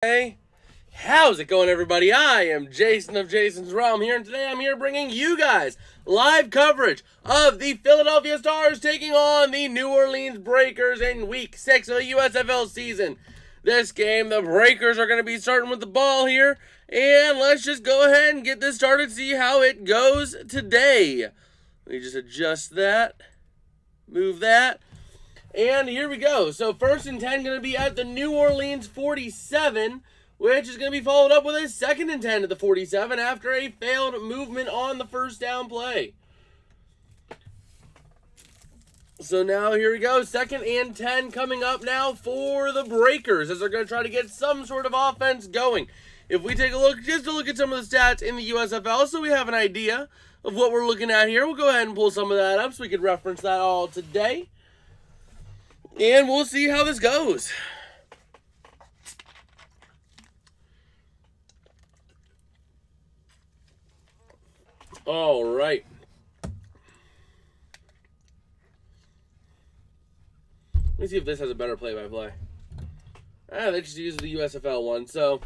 Hey, how's it going, everybody? I am Jason of Jason's Realm here, and today I'm here bringing you guys live coverage of the Philadelphia Stars taking on the New Orleans Breakers in Week 6 of the usFL season. This game, the Breakers are going to be starting with the ball here, and let's just go ahead and get this started, see how it goes today. Let me just adjust that, move that. And here we go. So 1st and 10 going to be at the New Orleans 47, which is going to be followed up with a 2nd and 10 at the 47 after a failed movement on the first down play. So now here we go. 2nd and 10 coming up now for the Breakers as they're going to try to get some sort of offense going. If we take a look, just to look at some of the stats in the usFL so we have an idea of what we're looking at here, we'll go ahead and pull some of that up so we can reference that all today. And we'll see how this goes. All right. Let me see if this has a better play-by-play. They just used the usFL one. So,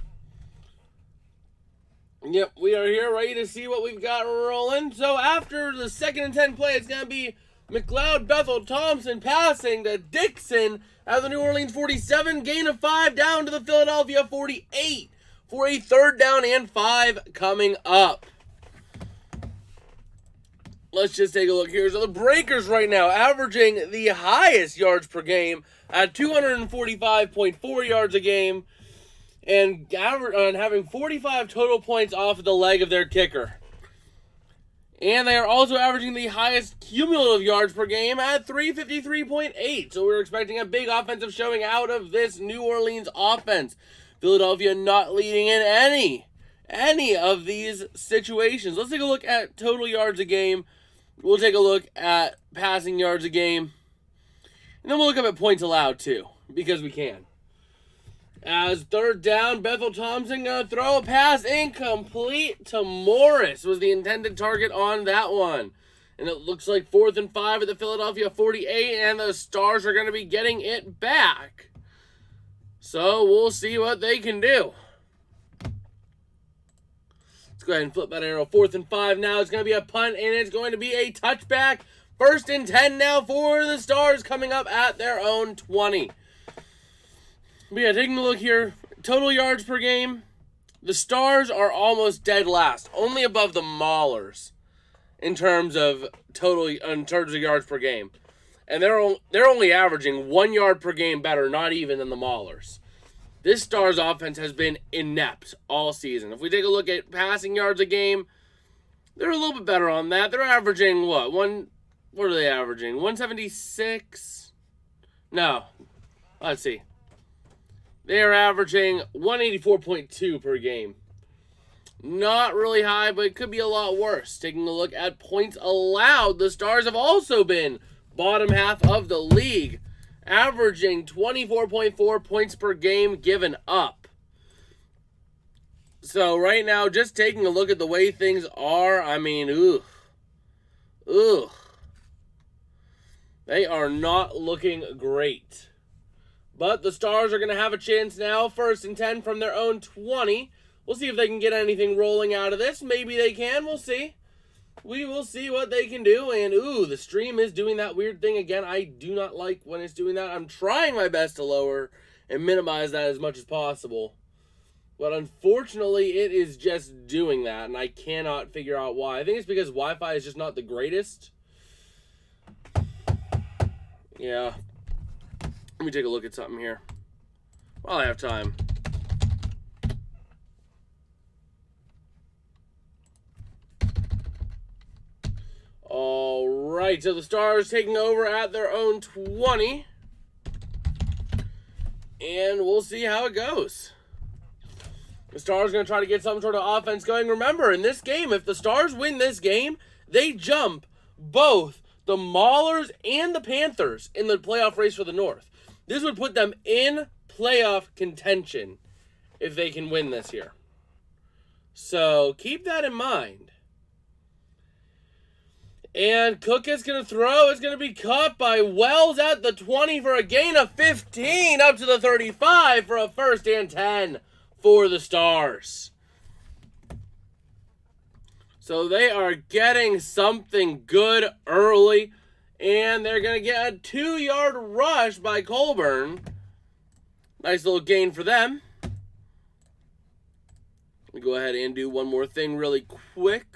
yep, we are here ready to see what we've got rolling. So after the 2nd and 10 play, it's going to be McLeod, Bethel, Thompson passing to Dixon at the New Orleans 47. Gain of 5 down to the Philadelphia 48 for a 3rd down and 5 coming up. Let's just take a look here. So the Breakers right now averaging the highest yards per game at 245.4 yards a game and having 45 total points off of the leg of their kicker. And they are also averaging the highest cumulative yards per game at 353.8. So we're expecting a big offensive showing out of this New Orleans offense. Philadelphia not leading in any of these situations. Let's take a look at total yards a game. We'll take a look at passing yards a game. And then we'll look up at points allowed too, because we can. As 3rd down, Bethel Thompson going to throw a pass incomplete to Morris was the intended target on that one. And it looks like 4th and 5 at the Philadelphia 48, and the Stars are going to be getting it back. So we'll see what they can do. Let's go ahead and flip that arrow. 4th and 5 now. It's going to be a punt, and it's going to be a touchback. 1st and 10 now for the Stars coming up at their own 20. But yeah, taking a look here, total yards per game, the Stars are almost dead last, only above the Maulers in terms of yards per game. And they're only averaging 1 yard per game better, not even than the Maulers. This Stars offense has been inept all season. If we take a look at passing yards a game, they're a little bit better on that. They're averaging what are they averaging? 176? No. Let's see. They are averaging 184.2 per game. Not really high, but it could be a lot worse. Taking a look at points allowed, the Stars have also been bottom half of the league, averaging 24.4 points per game given up. So right now, just taking a look at the way things are, I mean, they are not looking great. But the Stars are going to have a chance now, 1st and 10 from their own 20. We'll see if they can get anything rolling out of this. Maybe they can. We'll see. We will see what they can do. And, the stream is doing that weird thing again. I do not like when it's doing that. I'm trying my best to lower and minimize that as much as possible. But unfortunately, it is just doing that, and I cannot figure out why. I think it's because Wi-Fi is just not the greatest. Yeah. Let me take a look at something here while I have time. All right, so the Stars taking over at their own 20. And we'll see how it goes. The Stars are going to try to get some sort of offense going. Remember, in this game, if the Stars win this game, they jump both the Maulers and the Panthers in the playoff race for the North. This would put them in playoff contention if they can win this year. So keep that in mind. And Cook is going to throw. It's going to be caught by Wells at the 20 for a gain of 15 up to the 35 for a 1st and 10 for the Stars. So they are getting something good early. And they're going to get a 2-yard rush by Colburn. Nice little gain for them. Let me go ahead and do one more thing really quick.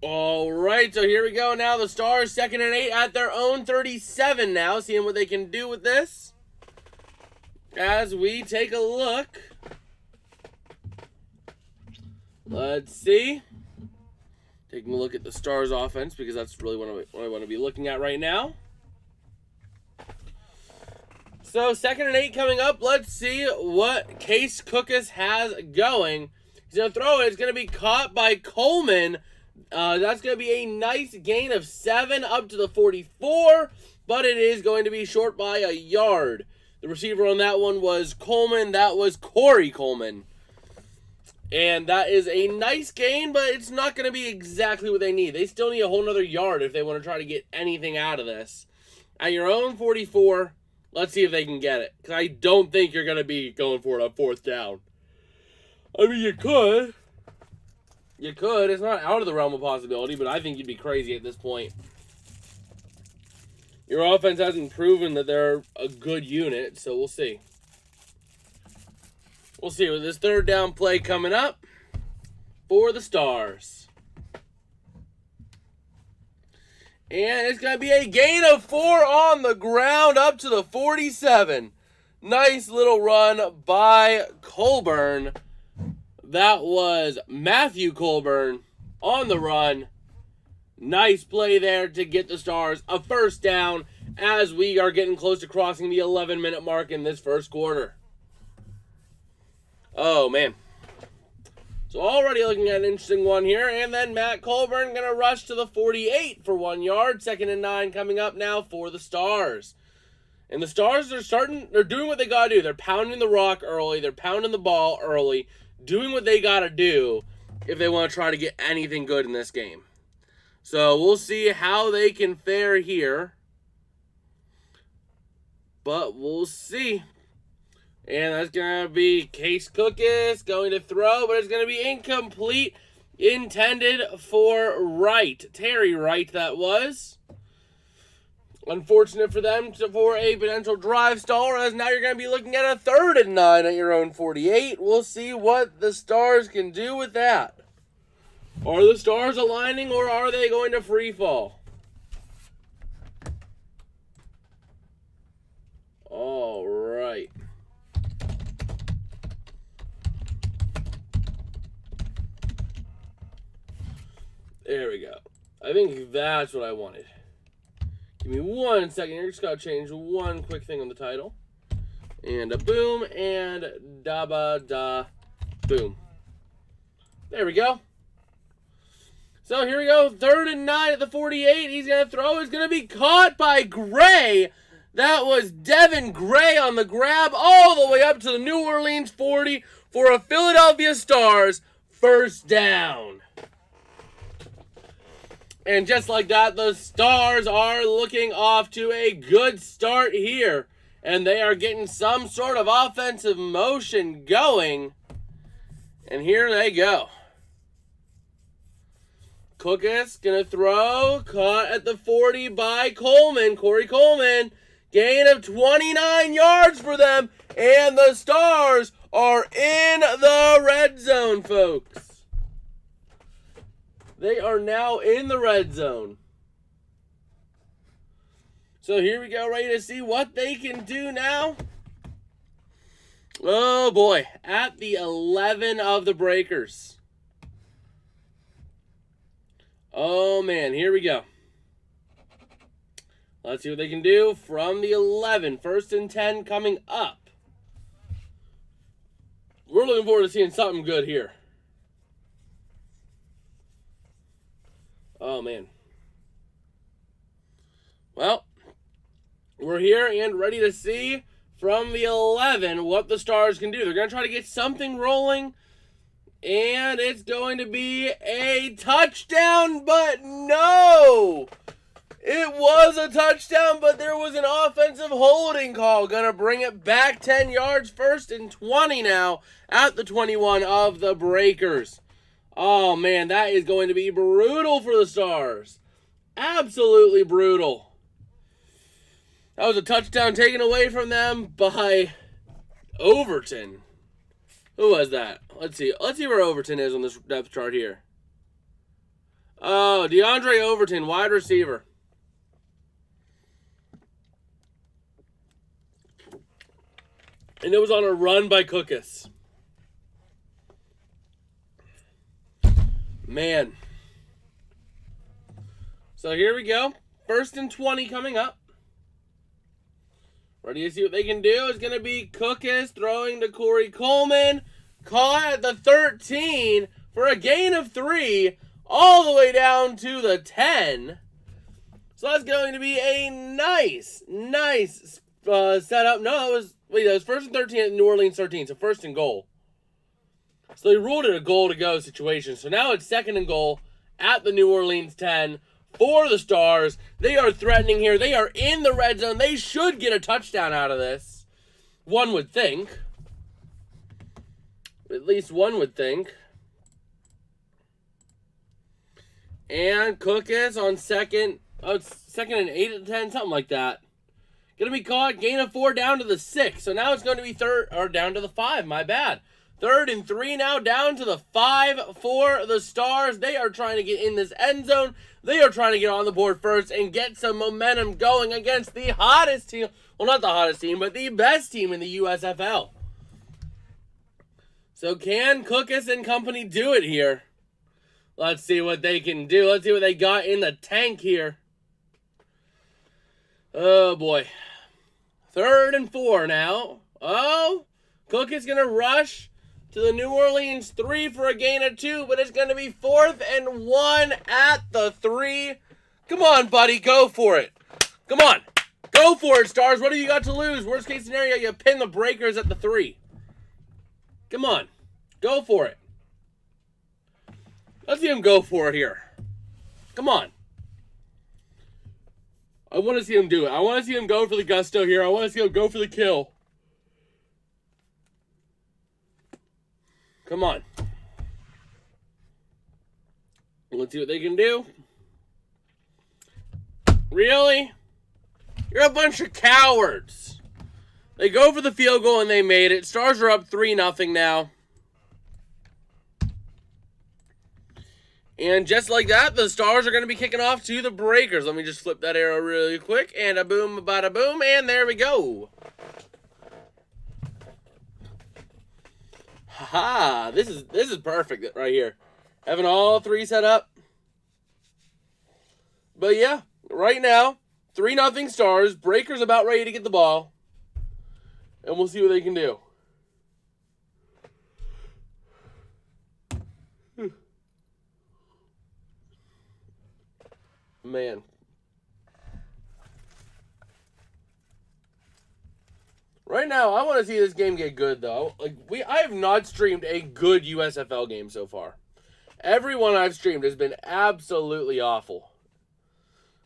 All right, so here we go. Now the Stars 2nd and 8 at their own 37 now. Seeing what they can do with this. As we take a look. Let's see. Taking a look at the Stars offense because that's really what I want to be looking at right now. So 2nd and 8 coming up. Let's see what Case Cookus has going. He's going to throw it. It's going to be caught by Coleman. That's going to be a nice gain of 7 up to the 44. But it is going to be short by a yard. The receiver on that one was Coleman. That was Corey Coleman. And that is a nice gain, but it's not going to be exactly what they need. They still need a whole nother yard if they want to try to get anything out of this. At your own 44, let's see if they can get it. Because I don't think you're going to be going for it on 4th down. I mean, you could. You could. It's not out of the realm of possibility, but I think you'd be crazy at this point. Your offense hasn't proven that they're a good unit, so we'll see. We'll see with this 3rd down play coming up for the Stars. And it's going to be a gain of 4 on the ground up to the 47. Nice little run by Colburn. That was Matthew Colburn on the run. Nice play there to get the Stars a 1st down as we are getting close to crossing the 11-minute mark in this 1st quarter. Oh, man. So already looking at an interesting one here. And then Matt Colburn going to rush to the 48 for 1 yard. 2nd and 9 coming up now for the Stars. And the Stars they're doing what they got to do. They're pounding the rock early. They're pounding the ball early. Doing what they got to do if they want to try to get anything good in this game. So we'll see how they can fare here. But we'll see. And that's going to be Case Cookus going to throw, but it's going to be incomplete. Intended for Wright. Terry Wright, that was. Unfortunate for them for a potential drive stall, as now you're going to be looking at a 3rd and 9 at your own 48. We'll see what the Stars can do with that. Are the Stars aligning, or are they going to free fall? All right. There we go. I think that's what I wanted. Give me 1 second here. Just got to change one quick thing on the title. And a boom and da-ba-da boom. There we go. So here we go. 3rd and 9 at the 48. He's going to throw. He's going to be caught by Gray. That was Devin Gray on the grab all the way up to the New Orleans 40 for a Philadelphia Stars 1st down. And just like that, the Stars are looking off to a good start here. And they are getting some sort of offensive motion going. And here they go. Cookus going to throw. Caught at the 40 by Coleman. Corey Coleman. Gain of 29 yards for them. And the Stars are in the red zone, folks. They are now in the red zone. So here we go, ready to see what they can do now. Oh boy, at the 11 of the Breakers. Oh man, here we go. Let's see what they can do from the 11. 1st and 10 coming up. We're looking forward to seeing something good here. Oh, man. Well, we're here and ready to see from the 11 what the Stars can do. They're going to try to get something rolling, and it's going to be a touchdown, but no! It was a touchdown, but there was an offensive holding call. Gonna bring it back 10 yards. 1st and 20 now at the 21 of the Breakers. Oh, man, that is going to be brutal for the Stars. Absolutely brutal. That was a touchdown taken away from them by Overton. Who was that? Let's see. Let's see where Overton is on this depth chart here. Oh, DeAndre Overton, wide receiver. And it was on a run by Cookus. Man. So here we go. 1st and 20 coming up. Ready to see what they can do? It's going to be Cookus throwing to Corey Coleman. Caught at the 13 for a gain of 3. All the way down to the 10. So that's going to be a nice setup. No, that was 1st and 13 at New Orleans 13, so 1st and goal. So they ruled it a goal-to-go situation. So now it's 2nd and goal at the New Orleans 10 for the Stars. They are threatening here. They are in the red zone. They should get a touchdown out of this. One would think. At least one would think. And Cookus on 2nd and 8 at the 10, something like that. Going to be caught, gain of 4 down to the 6. So now it's going to be down to the 5, my bad. 3rd and 3 now, down to the 5 for the Stars. They are trying to get in this end zone. They are trying to get on the board first and get some momentum going against the hottest team. Well, not the hottest team, but the best team in the usFL. So can Cookus and company do it here? Let's see what they can do. Let's see what they got in the tank here. Oh, boy. 3rd and 4 now. Oh, Cook is going to rush to the New Orleans 3 for a gain of 2, but it's going to be 4th and 1 at the 3. Come on, buddy. Go for it. Come on. Go for it, Stars. What do you got to lose? Worst case scenario, you pin the Breakers at the 3. Come on. Go for it. Let's see him go for it here. Come on. I want to see him do it. I want to see him go for the gusto here. I want to see him go for the kill. Come on. Let's see what they can do. Really? You're a bunch of cowards. They go for the field goal and they made it. Stars are up 3-0 now. And just like that, the Stars are going to be kicking off to the Breakers. Let me just flip that arrow really quick. And a boom, bada boom, and there we go. Haha, this is perfect right here. Having all 3 set up. But yeah, right now, 3-0 Stars. Breakers about ready to get the ball. And we'll see what they can do. Man. Right now, I want to see this game get good, though. I have not streamed a good usFL game so far. Every one I've streamed has been absolutely awful.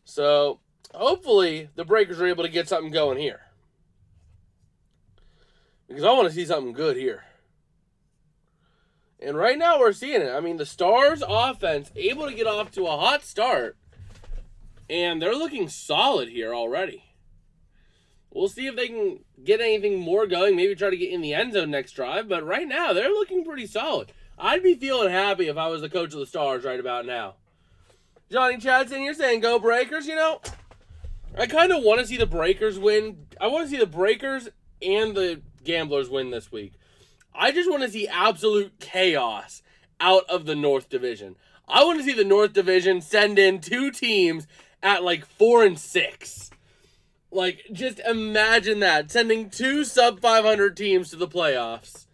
So, hopefully, the Breakers are able to get something going here. Because I want to see something good here. And right now, we're seeing it. I mean, the Stars offense able to get off to a hot start. And they're looking solid here already. We'll see if they can get anything more going. Maybe try to get in the end zone next drive. But right now, they're looking pretty solid. I'd be feeling happy if I was the coach of the Stars right about now. Johnny Chadson, you're saying go Breakers? You know, I kind of want to see the Breakers win. I want to see the Breakers and the Gamblers win this week. I just want to see absolute chaos out of the North Division. I want to see the North Division send in 2 teams at like 4 and 6. Like, just imagine that. Sending 2 sub-500 teams to the playoffs.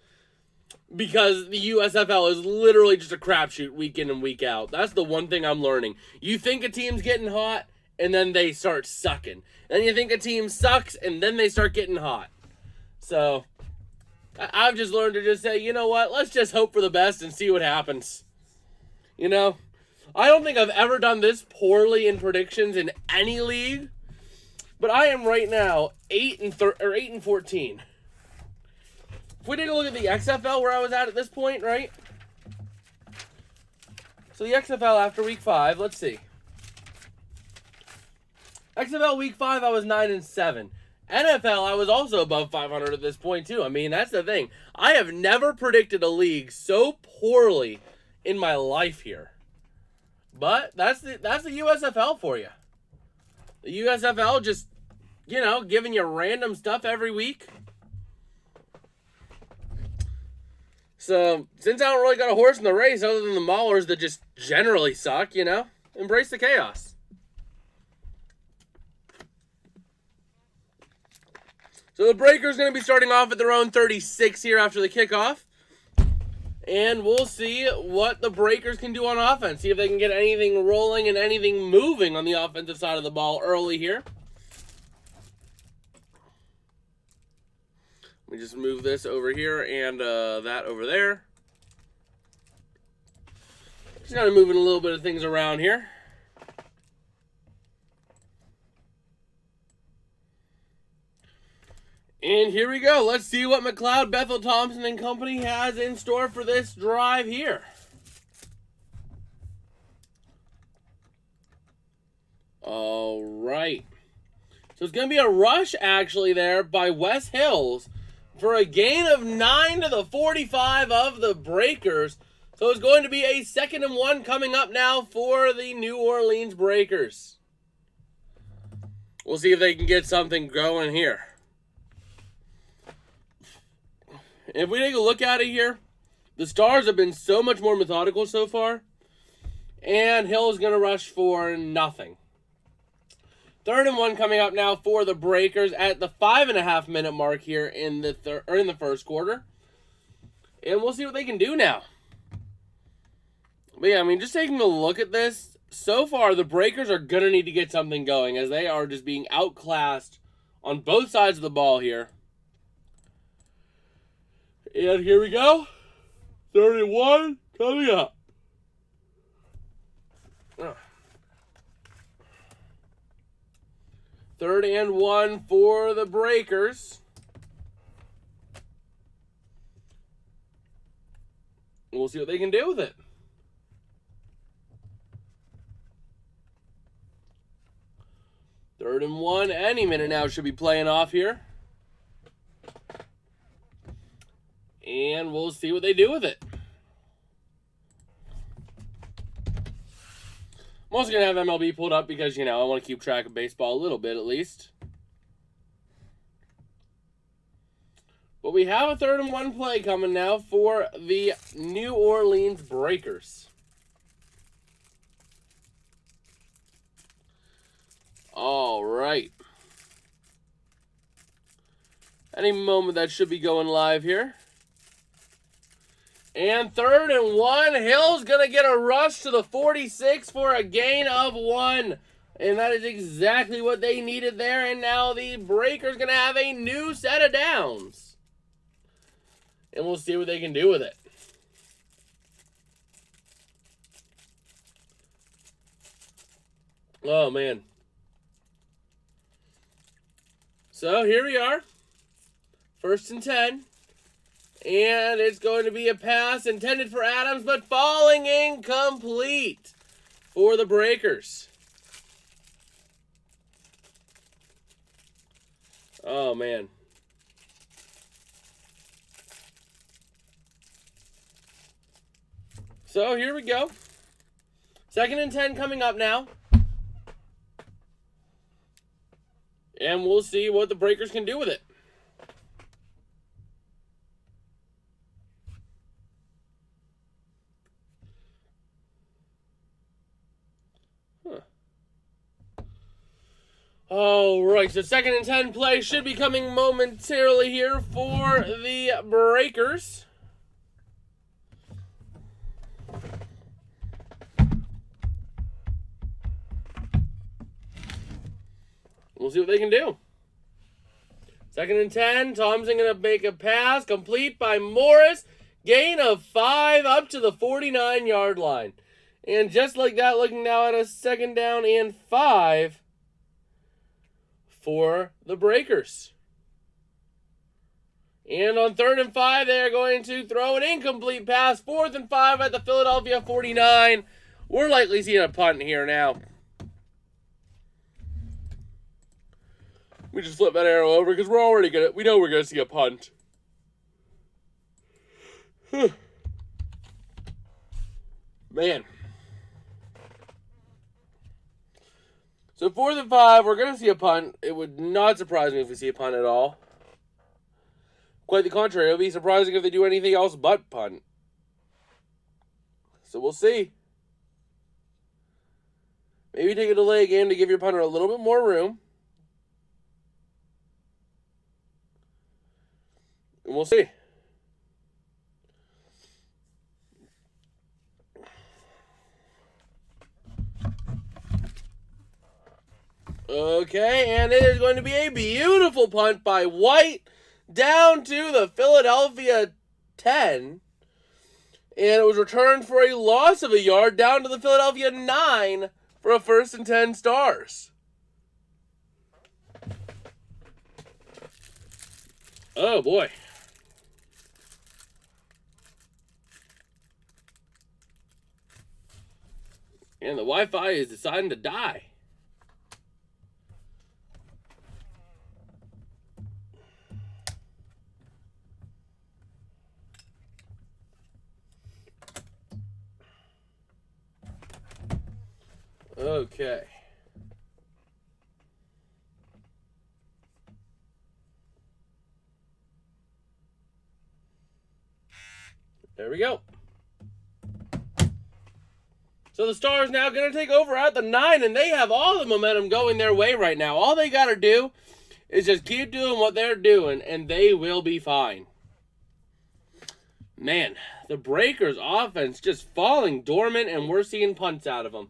Because the usFL is literally just a crapshoot week in and week out. That's the one thing I'm learning. You think a team's getting hot, and then they start sucking. Then you think a team sucks, and then they start getting hot. So, I've just learned to just say, you know what? Let's just hope for the best and see what happens. You know? I don't think I've ever done this poorly in predictions in any league, but I am right now 8-14. If we take a look at the XFL where I was at this point, right? So the XFL after week 5, let's see. XFL week 5, I was 9-7. NFL, I was also above 500 at this point too. I mean, that's the thing. I have never predicted a league so poorly in my life here. But that's the usFL for you. The usFL just, giving you random stuff every week. So, since I don't really got a horse in the race other than the Maulers that just generally suck, embrace the chaos. So the Breakers going to be starting off at their own 36 here after the kickoff. And we'll see what the Breakers can do on offense. See if they can get anything rolling and anything moving on the offensive side of the ball early here. Let me just move this over here and that over there. Just kind of moving a little bit of things around here. And here we go. Let's see what McLeod, Bethel, Thompson, and company has in store for this drive here. All right. So it's going to be a rush, actually, there by Wes Hills for a gain of 9 to the 45 of the Breakers. So it's going to be a 2nd and 1 coming up now for the New Orleans Breakers. We'll see if they can get something going here. If we take a look at it here, the Stars have been so much more methodical so far. And Hill is going to rush for nothing. 3rd and 1 coming up now for the Breakers at the 5.5 minute mark here in the first quarter. And we'll see what they can do now. But yeah, I mean, just taking a look at this, so far the Breakers are going to need to get something going as they are just being outclassed on both sides of the ball here. And here we go. 3rd and 1 coming up. 3rd and 1 for the Breakers. We'll see what they can do with it. Third and 1 any minute now should be playing off here. And we'll see what they do with it. I'm also going to have MLB pulled up because, I want to keep track of baseball a little bit at least. But we have a 3rd and 1 play coming now for the New Orleans Breakers. All right. Any moment that should be going live here. And 3rd and 1, Hill's going to get a rush to the 46 for a gain of 1. And that is exactly what they needed there. And now the Breakers going to have a new set of downs. And we'll see what they can do with it. Oh, man. So here we are. 1st and 10. And it's going to be a pass intended for Adams, but falling incomplete for the Breakers. Oh, man. So here we go. 2nd and 10 coming up now. And we'll see what the Breakers can do with it. All right, so 2nd and 10 play should be coming momentarily here for the Breakers. We'll see what they can do. 2nd and 10, Thompson going to make a pass, complete by Morris. Gain of 5 up to the 49-yard line. And just like that, looking now at a 2nd down and 5 for the Breakers. And on 3rd and 5, they are going to throw an incomplete pass. 4th and 5 at the Philadelphia 49. We're likely seeing a punt here now. We just flip that arrow over because we're already gonna. We know we're gonna see a punt. Man. So 4th and 5, we're gonna see a punt. It would not surprise me if we see a punt at all. Quite the contrary, it would be surprising if they do anything else but punt. So we'll see. Maybe take a delay game to give your punter a little bit more room. And we'll see. Okay, and it is going to be a beautiful punt by White down to the Philadelphia 10. And it was returned for a loss of a yard down to the Philadelphia 9 for a 1st and 10 Stars. Oh, boy. And the Wi-Fi is deciding to die. Okay. There we go. So the Stars now going to take over at the 9, and they have all the momentum going their way right now. All they got to do is just keep doing what they're doing, and they will be fine. Man, the Breakers' offense just falling dormant, and we're seeing punts out of them.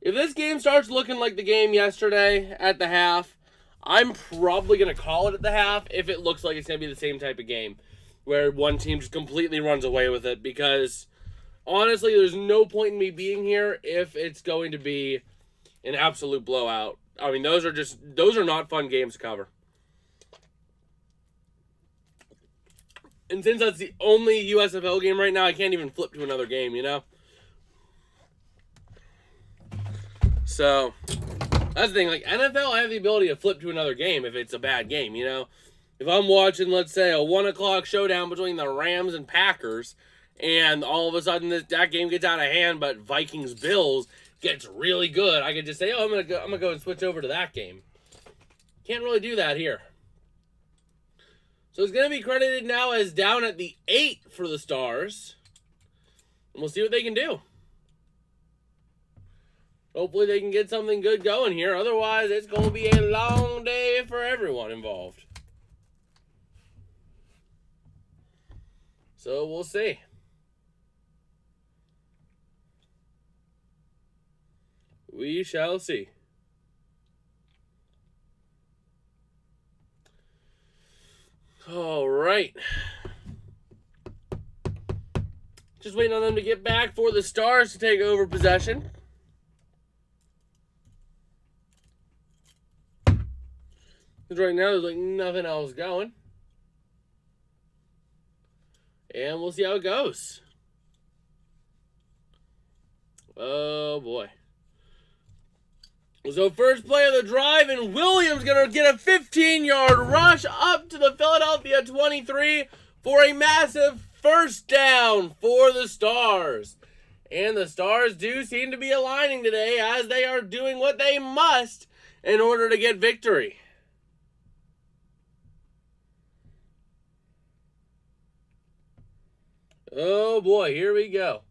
If this game starts looking like the game yesterday at the half, I'm probably going to call it at the half if it looks like it's going to be the same type of game where one team just completely runs away with it, because honestly, there's no point in me being here if it's going to be an absolute blowout. I mean, those are not fun games to cover. And since that's the only usFL game right now, I can't even flip to another game, you know? So, that's the thing. Like, NFL, I have the ability to flip to another game if it's a bad game, you know? If I'm watching, let's say, a 1 o'clock showdown between the Rams and Packers, and all of a sudden that game gets out of hand, but Vikings-Bills gets really good, I could just say, oh, I'm gonna go and switch over to that game. Can't really do that here. So it's going to be credited now as down at the 8 for the Stars. And we'll see what they can do. Hopefully they can get something good going here. Otherwise, it's going to be a long day for everyone involved. So we'll see. We shall see. All right. Just waiting on them to get back for the Stars to take over possession. Because right now there's like nothing else going. And we'll see how it goes. Oh boy. So first play of the drive, and Williams going to get a 15-yard rush up to the Philadelphia 23 for a massive 1st down for the Stars. And the Stars do seem to be aligning today as they are doing what they must in order to get victory. Oh boy, here we go.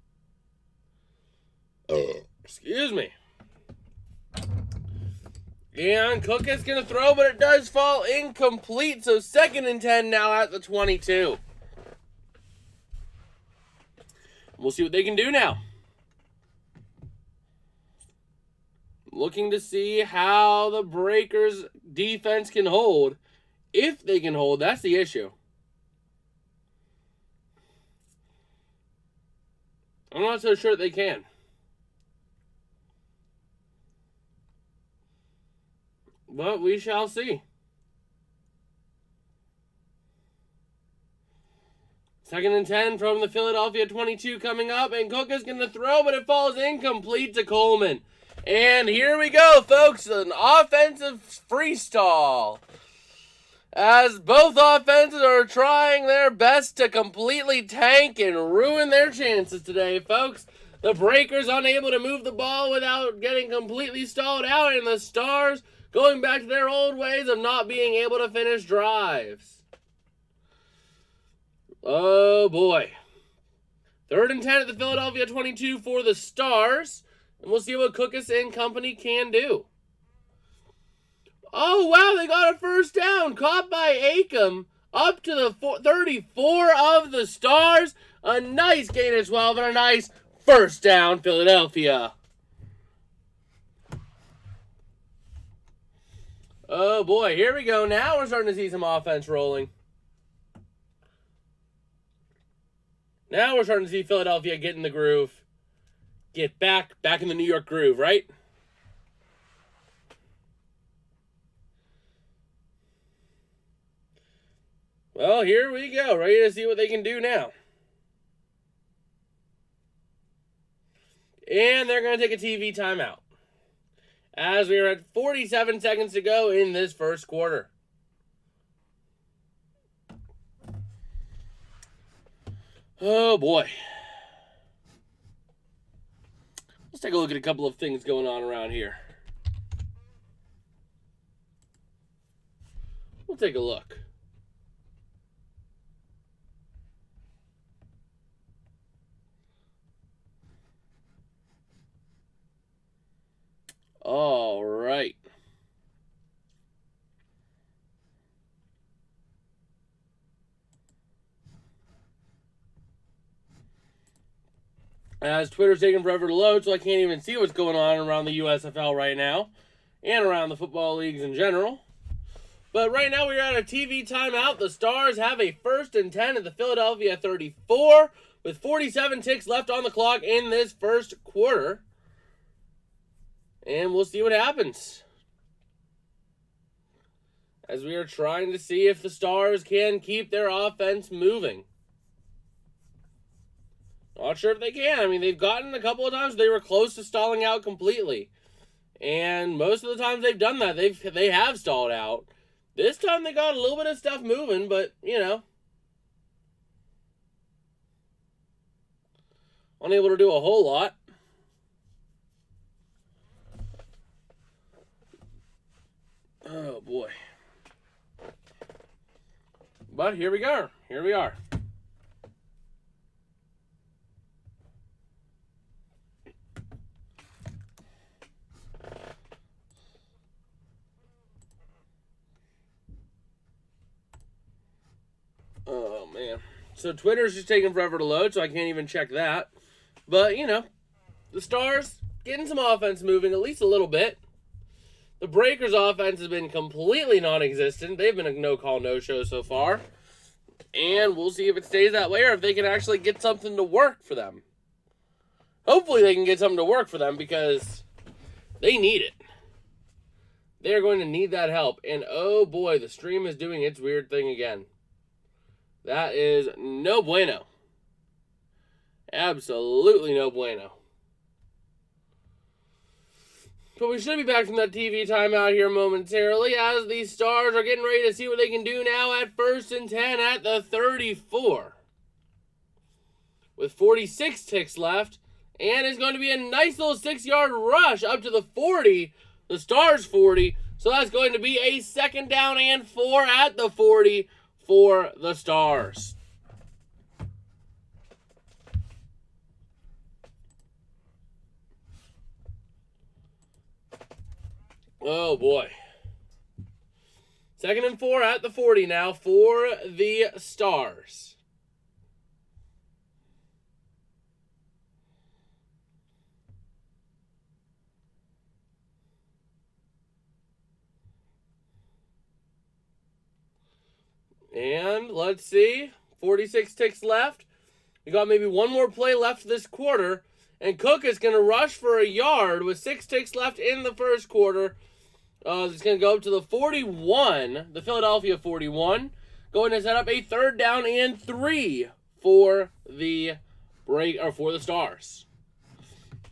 Excuse me. And Cook is going to throw, but it does fall incomplete. So 2nd and 10 now at the 22. We'll see what they can do now. Looking to see how the Breakers' defense can hold. If they can hold, that's the issue. I'm not so sure they can. But we shall see. Second and 10 from the Philadelphia 22 coming up, and Cook is going to throw, but it falls incomplete to Coleman. And here we go, folks, an offensive freestyle. As both offenses are trying their best to completely tank and ruin their chances today, folks. The Breakers unable to move the ball without getting completely stalled out, and the Stars going back to their old ways of not being able to finish drives. Oh, boy. Third and 10 at the Philadelphia 22 for the Stars. And we'll see what Cookus and company can do. Oh, wow, they got a first down. Caught by Acom up to the 34 of the Stars. A nice gain of 12 and a nice first down, Philadelphia. Oh, boy, here we go. Now we're starting to see some offense rolling. Now we're starting to see Philadelphia get in the groove. Get back in the New York groove, right? Well, here we go. Ready to see what they can do now. And they're going to take a TV timeout. As we are at 47 seconds to go in this first quarter. Oh, boy. Let's take a look at a couple of things going on around here. We'll take a look. All right. As Twitter's taking forever to load, so I can't even see what's going on around the usFL right now. And around the football leagues in general. But right now we're at a TV timeout. The Stars have a first and 10 at the Philadelphia 34. With 47 ticks left on the clock in this first quarter. And we'll see what happens. As we are trying to see if the Stars can keep their offense moving. Not sure if they can. I mean, they've gotten a couple of times they were close to stalling out completely. And most of the times they've done that, they have stalled out. This time they got a little bit of stuff moving, but, you know. Unable to do a whole lot. Oh, boy. But here we go. Here we are. Oh, man. So Twitter's just taking forever to load, so I can't even check that. But, you know, the Stars getting some offense moving, at least a little bit. The Breakers' offense has been completely non-existent. They've been a no-call, no-show so far. And we'll see if it stays that way or if they can actually get something to work for them. Hopefully they can get something to work for them because they need it. They're going to need that help. And oh boy, the stream is doing its weird thing again. That is no bueno. Absolutely no bueno. But we should be back from that TV timeout here momentarily as the Stars are getting ready to see what they can do now at first and 10 at the 34. With 46 ticks left. And it's going to be a nice little 6-yard rush up to the 40. The Stars 40. So that's going to be a second down and 4 at the 40 for the Stars. Oh, boy. Second and 4 at the 40 now for the Stars. And let's see. 46 ticks left. We got maybe one more play left this quarter, and Cook is going to rush for a yard with 6 ticks left in the first quarter. It's going to go up to the 41, the Philadelphia 41. Going to set up a 3rd down and 3 for the Stars.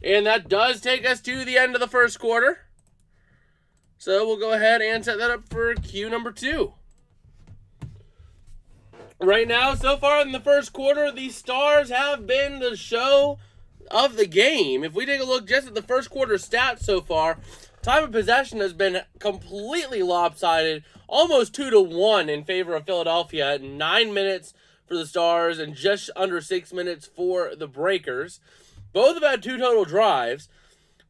And that does take us to the end of the first quarter. So we'll go ahead and set that up for cue number 2. Right now, so far in the first quarter, the Stars have been the show of the game. If we take a look just at the first quarter stats so far, time of possession has been completely lopsided, almost 2-1 in favor of Philadelphia at 9 minutes for the Stars and just under 6 minutes for the Breakers. Both have had 2 total drives,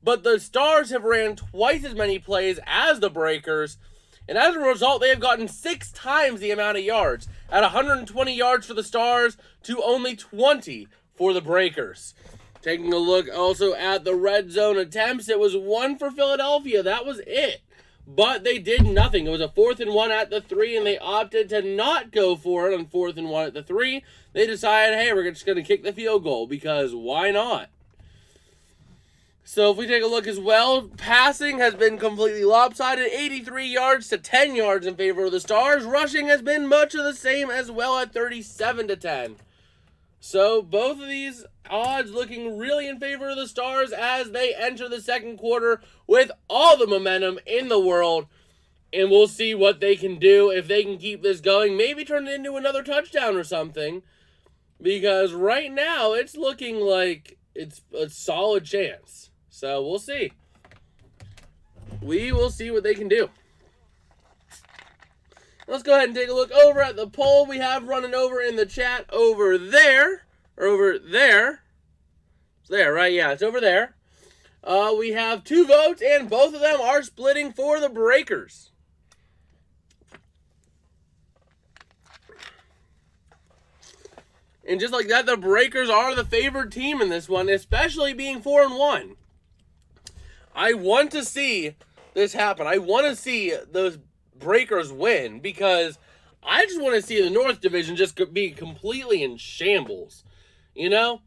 but the Stars have ran twice as many plays as the Breakers, and as a result, they have gotten 6 times the amount of yards, at 120 yards for the Stars to only 20 for the Breakers. Taking a look also at the red zone attempts, it was 1 for Philadelphia. That was it. But they did nothing. It was a 4th and 1 at the 3, and they opted to not go for it on 4th and 1 at the 3. They decided, hey, we're just going to kick the field goal because why not? So if we take a look as well, passing has been completely lopsided, 83 yards to 10 yards in favor of the Stars. Rushing has been much of the same as well at 37-10. So both of these odds looking really in favor of the Stars as they enter the second quarter with all the momentum in the world. And we'll see what they can do if they can keep this going. Maybe turn it into another touchdown or something. Because right now it's looking like it's a solid chance. So we'll see. We will see what they can do. Let's go ahead and take a look over at the poll we have running over in the chat over there. Or over there. It's there, right? Yeah, it's over there. We have 2 votes, and both of them are splitting for the Breakers. And just like that, the Breakers are the favored team in this one, especially being 4-1. I want to see this happen. I want to see those Breakers win because I just want to see the North Division just be completely in shambles. You know?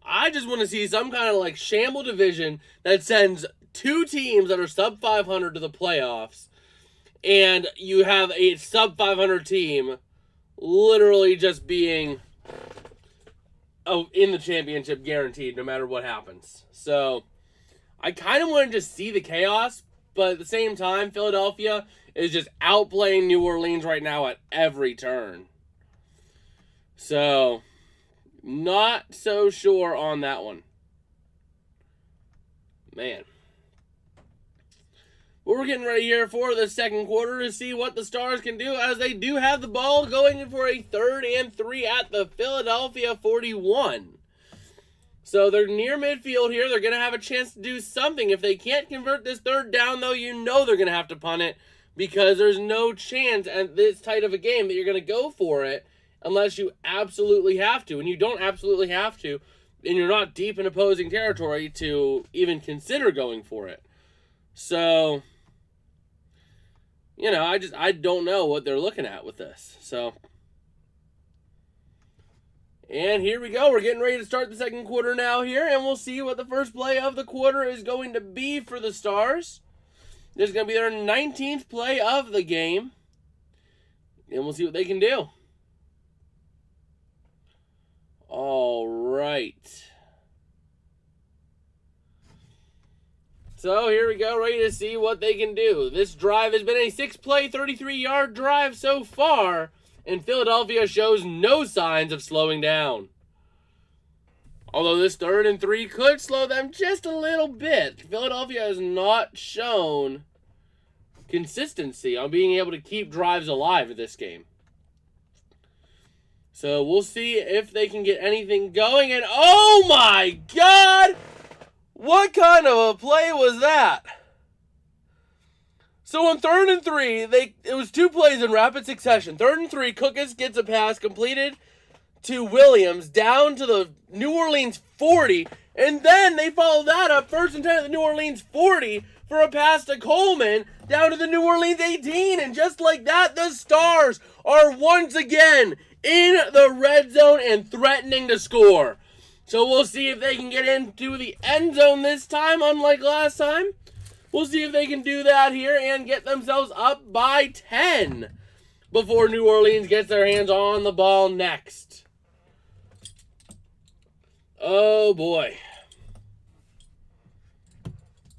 I just want to see some kind of like shamble division that sends 2 teams that are sub 500 to the playoffs, and you have a sub 500 team literally just being in the championship guaranteed no matter what happens. So I kind of want to just see the chaos, but at the same time, Philadelphia is just outplaying New Orleans right now at every turn. So not so sure on that one. Man. But we're getting ready here for the second quarter to see what the Stars can do, as they do have the ball going in for a 3rd and 3 at the Philadelphia 41. So they're near midfield here. They're going to have a chance to do something. If they can't convert this 3rd down, though, you know they're going to have to punt it because there's no chance at this tight of a game that you're going to go for it unless you absolutely have to. And you don't absolutely have to, and you're not deep in opposing territory to even consider going for it. So, you know, I don't know what they're looking at with this. So, and here we go. We're getting ready to start the second quarter now here, and we'll see what the first play of the quarter is going to be for the Stars. This is going to be their 19th play of the game, and we'll see what they can do. All right. So here we go, ready to see what they can do. This drive has been a 6-play, 33-yard drive so far, and Philadelphia shows no signs of slowing down. Although this 3rd and 3 could slow them just a little bit. Philadelphia has not shown consistency on being able to keep drives alive in this game. So we'll see if they can get anything going. And oh my God! What kind of a play was that? So on 3rd and 3, it was 2 plays in rapid succession. 3rd and 3, Cookis gets a pass completed to Williams down to the New Orleans 40. And then they follow that up, 1st and 10 at the New Orleans 40 for a pass to Coleman down to the New Orleans 18. And just like that, the Stars are once again in the red zone and threatening to score. So we'll see if they can get into the end zone this time, unlike last time. We'll see if they can do that here and get themselves up by 10 before New Orleans gets their hands on the ball next. Oh, boy.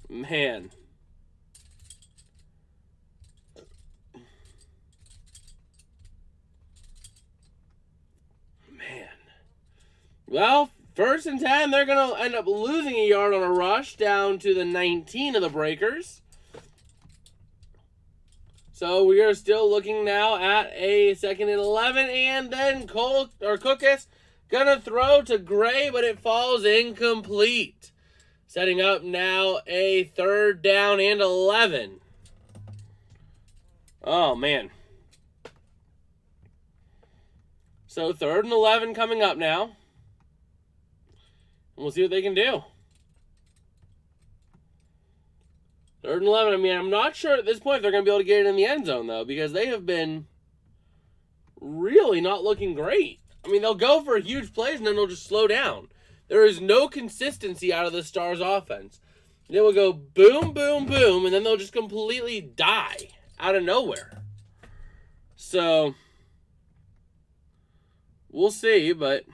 Man. Well, 1st and 10, they're going to end up losing a yard on a rush down to the 19 of the Breakers. So we are still looking now at a 2nd and 11, and then Cookus going to throw to Gray, but it falls incomplete. Setting up now a 3rd down and 11. Oh, man. So 3rd and 11 coming up now. We'll see what they can do. 3rd and 11. I mean, I'm not sure at this point if they're going to be able to get it in the end zone, though, because they have been really not looking great. I mean, they'll go for huge plays, and then they'll just slow down. There is no consistency out of the Stars offense. They will go boom, boom, boom, and then they'll just completely die out of nowhere. So, we'll see, but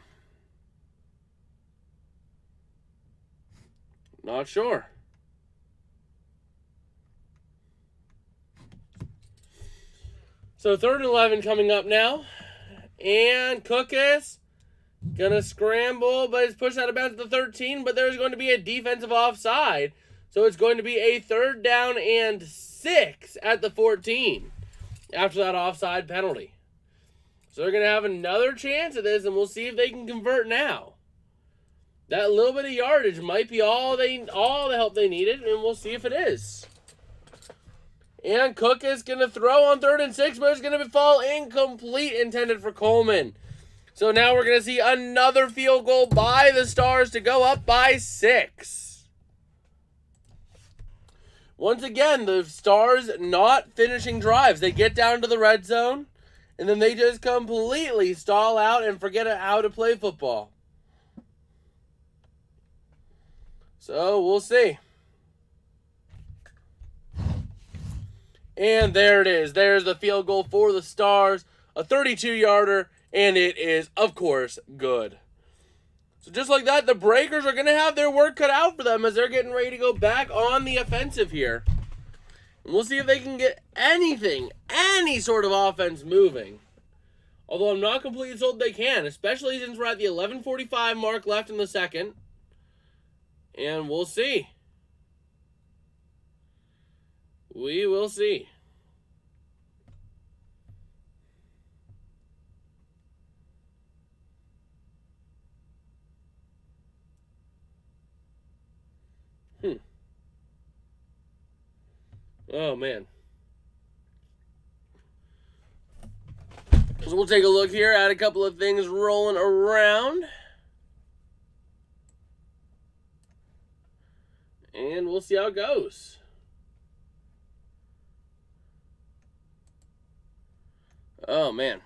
not sure. So 3rd and 11 coming up now. And Cookus gonna scramble, but it's pushed out of bounds at the 13, but there's going to be a defensive offside. So it's going to be a 3rd down and 6 at the 14 after that offside penalty. So they're going to have another chance at this, and we'll see if they can convert now. That little bit of yardage might be all the help they needed, and we'll see if it is. And Cook is going to throw on 3rd and 6, but it's going to fall incomplete, intended for Coleman. So now we're going to see another field goal by the Stars to go up by 6. Once again, the Stars not finishing drives. They get down to the red zone, and then they just completely stall out and forget how to play football. So we'll see. And there it is. There's the field goal for the Stars. A 32-yarder, and it is, of course, good. So just like that, the Breakers are going to have their work cut out for them as they're getting ready to go back on the offensive here. And we'll see if they can get anything, any sort of offense moving. Although I'm not completely sold they can, especially since we're at the 11:45 mark left in the second. And we'll see. We will see. Oh, man. So we'll take a look here at a couple of things rolling around. And we'll see how it goes. Oh, man.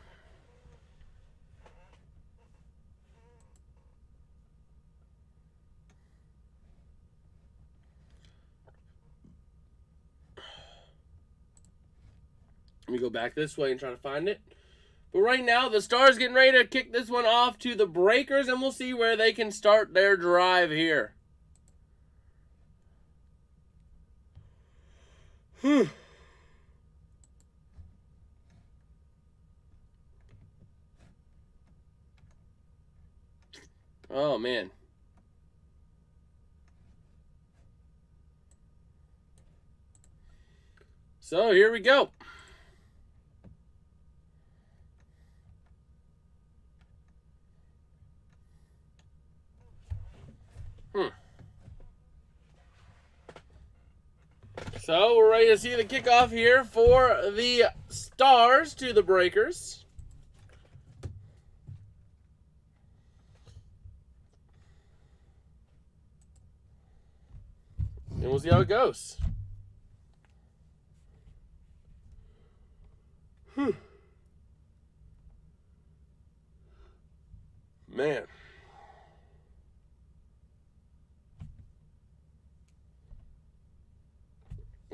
Let me go back this way and try to find it. But right now, the Stars getting ready to kick this one off to the Breakers, and we'll see where they can start their drive here. Oh, man. So, here we go. So, we're ready to see the kickoff here for the Stars to the Breakers. And we'll see how it goes.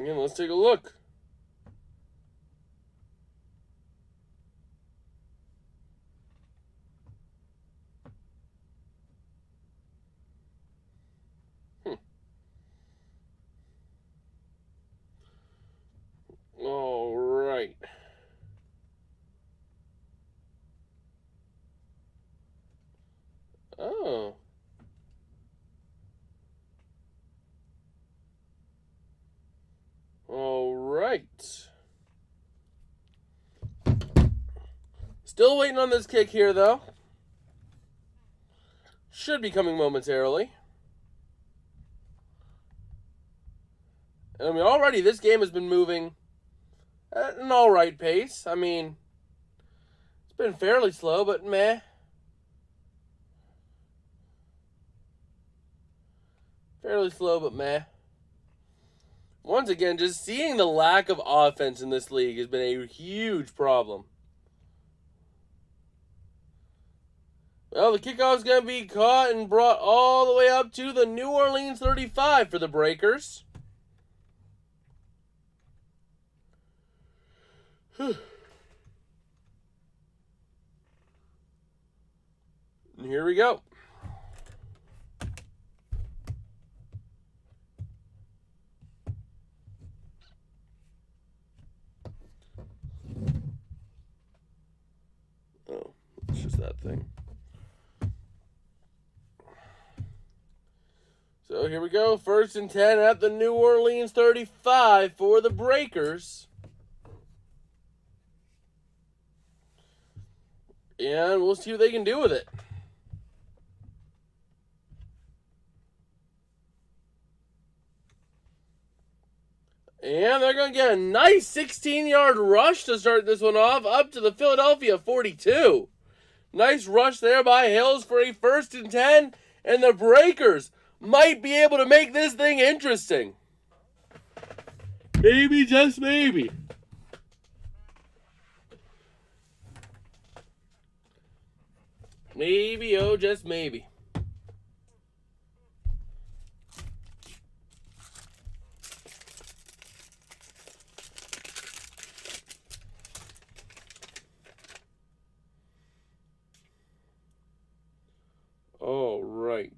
Again, let's take a look. All right. Oh. All right. Still waiting on this kick here, though. Should be coming momentarily. And I mean, already this game has been moving at an alright pace. I mean, it's been fairly slow, but meh. Fairly slow, but meh. Once again, just seeing the lack of offense in this league has been a huge problem. Well, the kickoff's going to be caught and brought all the way up to the New Orleans 35 for the Breakers. And here we go. Oh, it's just that thing. So here we go. 1st and 10 at the New Orleans 35 for the Breakers. And we'll see what they can do with it. And they're going to get a nice 16-yard rush to start this one off, up to the Philadelphia 42. Nice rush there by Hills for a 1st and 10. And the Breakers might be able to make this thing interesting. Maybe, just maybe. Maybe, oh, just maybe. All right.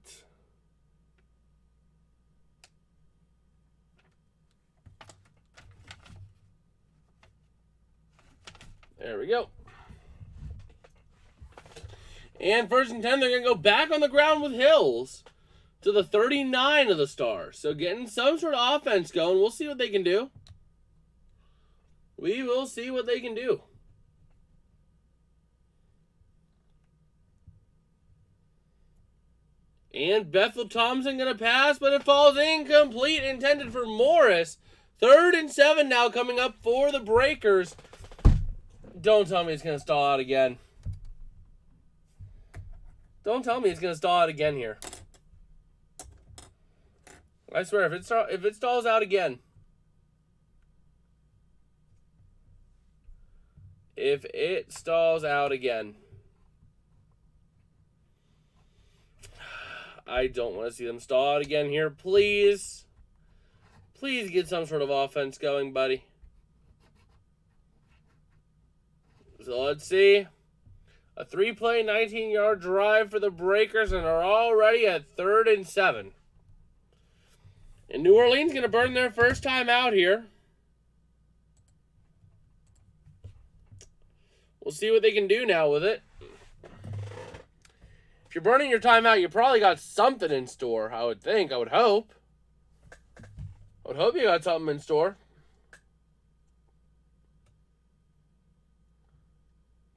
There we go. And 1st and 10, they're going to go back on the ground with Hills to the 39 of the Stars. So getting some sort of offense going. We'll see what they can do. We will see what they can do. And Bethel Thompson going to pass, but it falls incomplete, intended for Morris. 3rd and 7 now coming up for the Breakers. Don't tell me it's going to stall out again. Don't tell me it's going to stall out again here. I swear, if it stalls out again. If it stalls out again. I don't want to see them stall out again here. Please. Please get some sort of offense going, buddy. So let's see. A 3-play, 19-yard drive for the Breakers, and are already at 3rd and 7. And New Orleans going to burn their first time out here. We'll see what they can do now with it. If you're burning your timeout, you probably got something in store, I would think. I would hope. I would hope you got something in store.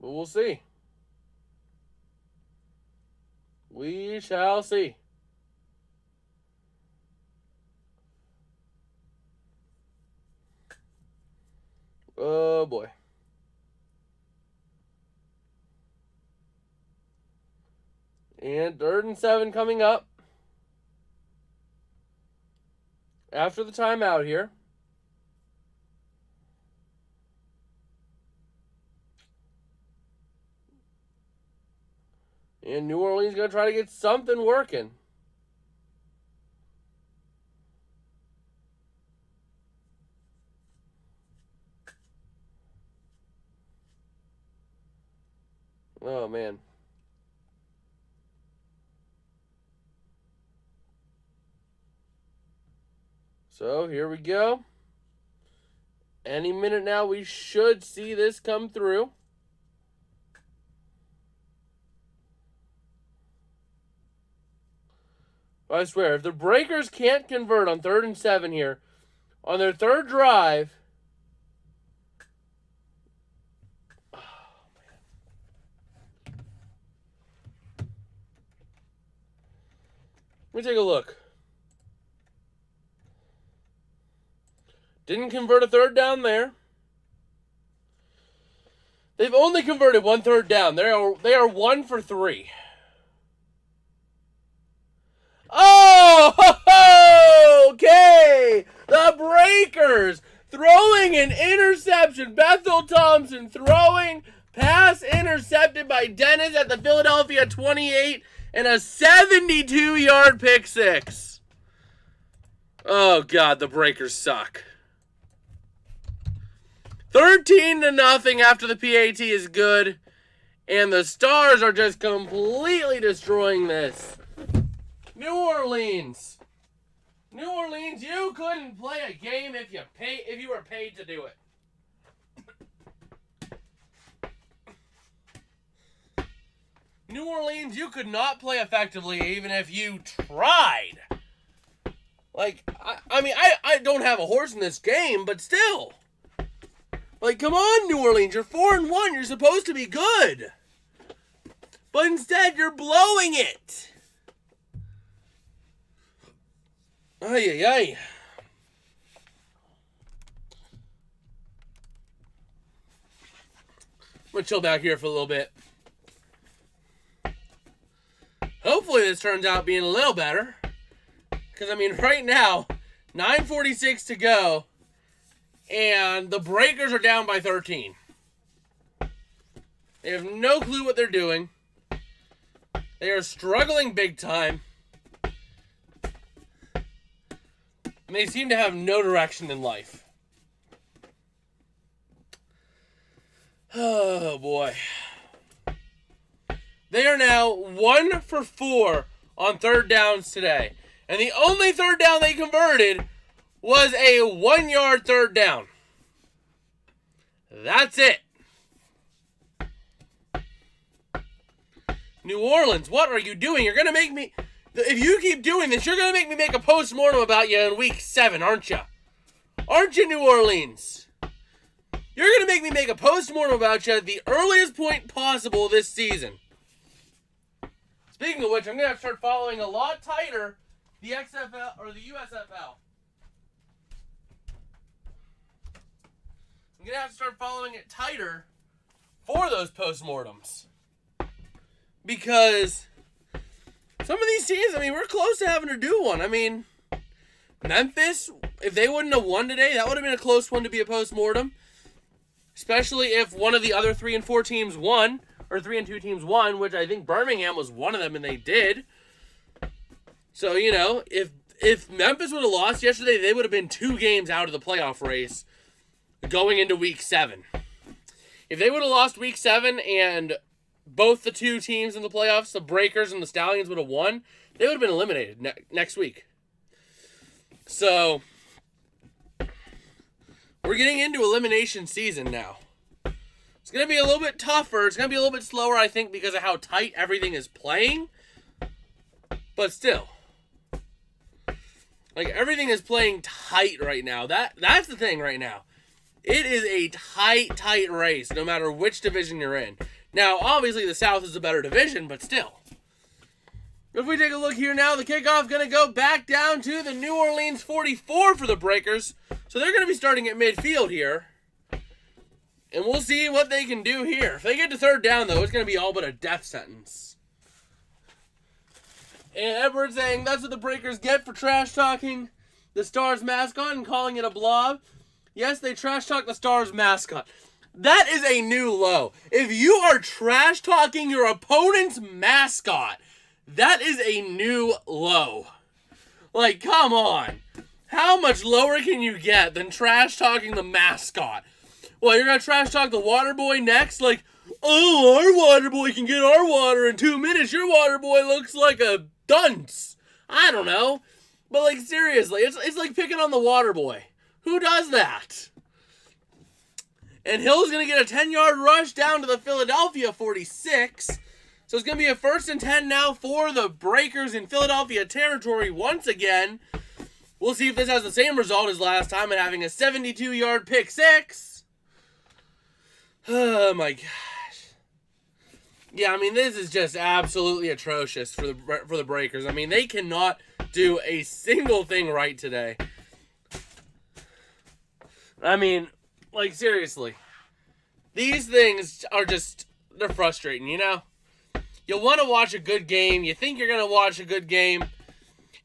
But we'll see. We shall see. Oh, boy. And 3rd and 7 coming up. After the timeout here. And New Orleans going to try to get something working. – Oh, man. So, here we go. Any minute now, we should see this come through. I swear, if the Breakers can't convert on 3rd and 7 here, on their third drive... Oh, man. Let me take a look. Didn't convert a 3rd down there. They've only converted 1 3rd down. They are 1 for 3. Oh, okay. The Breakers throwing an interception. Bethel Thompson throwing, pass intercepted by Dennis at the Philadelphia 28, and a 72-yard pick six. Oh, God, the Breakers suck. 13-0 after the PAT is good, and the Stars are just completely destroying this. New Orleans, you couldn't play a game if you were paid to do it. New Orleans, you could not play effectively even if you tried. Like, I don't have a horse in this game, but still. Like, come on, New Orleans, you're 4-1. You're supposed to be good. But instead, you're blowing it. Ay, ay, ay. I'm going to chill back here for a little bit. Hopefully this turns out being a little better. Because, right now, 9:46 to go. And the Breakers are down by 13. They have no clue what they're doing. They are struggling big time. And they seem to have no direction in life. Oh, boy. They are now 1 for 4 on 3rd downs today. And the only 3rd down they converted was a 1-yard 3rd down. That's it. New Orleans, what are you doing? You're going to make me... If you keep doing this, you're going to make me make a post-mortem about you in week 7, aren't you? Aren't you, New Orleans? You're going to make me make a post-mortem about you at the earliest point possible this season. Speaking of which, I'm going to have to start following a lot tighter the XFL or the usFL. I'm going to have to start following it tighter for those postmortems. Because some of these teams, we're close to having to do one. Memphis, if they wouldn't have won today, that would have been a close one to be a postmortem. Especially if one of the other 3 and 4 teams won, or 3 and 2 teams won, which I think Birmingham was one of them, and they did. So, if Memphis would have lost yesterday, they would have been 2 games out of the playoff race going into week 7. If they would have lost week 7 and both the 2 teams in the playoffs, the Breakers and the Stallions, would have won, they would have been eliminated next week. So, we're getting into elimination season now. It's going to be a little bit tougher. It's going to be a little bit slower, I think, because of how tight everything is playing. But still. Everything is playing tight right now. That's the thing right now. It is a tight race, no matter which division you're in. Now, obviously, the South is a better division, but still. If we take a look here now, the kickoff going to go back down to the New Orleans 44 for the Breakers. So they're going to be starting at midfield here. And we'll see what they can do here. If they get to 3rd down, though, it's going to be all but a death sentence. And Edwards saying that's what the Breakers get for trash-talking the Stars mascot and calling it a blob. Yes, they trash-talk the Stars mascot. That is a new low. If you are trash-talking your opponent's mascot, that is a new low. Come on. How much lower can you get than trash-talking the mascot? Well, you're going to trash-talk the water boy next? Oh, our water boy can get our water in 2 minutes. Your water boy looks like a dunce. I don't know. But, like, seriously, it's like picking on the water boy. Who does that? And Hill's going to get a 10-yard rush down to the Philadelphia 46. So it's going to be a 1st and 10 now for the Breakers in Philadelphia territory once again. We'll see if this has the same result as last time and having a 72-yard pick six. Oh, my gosh. Yeah, I mean, this is just absolutely atrocious for the Breakers. I mean, they cannot do a single thing right today. I mean, like, seriously. These things are just, they're frustrating, you know? You want to watch a good game. You think you're going to watch a good game.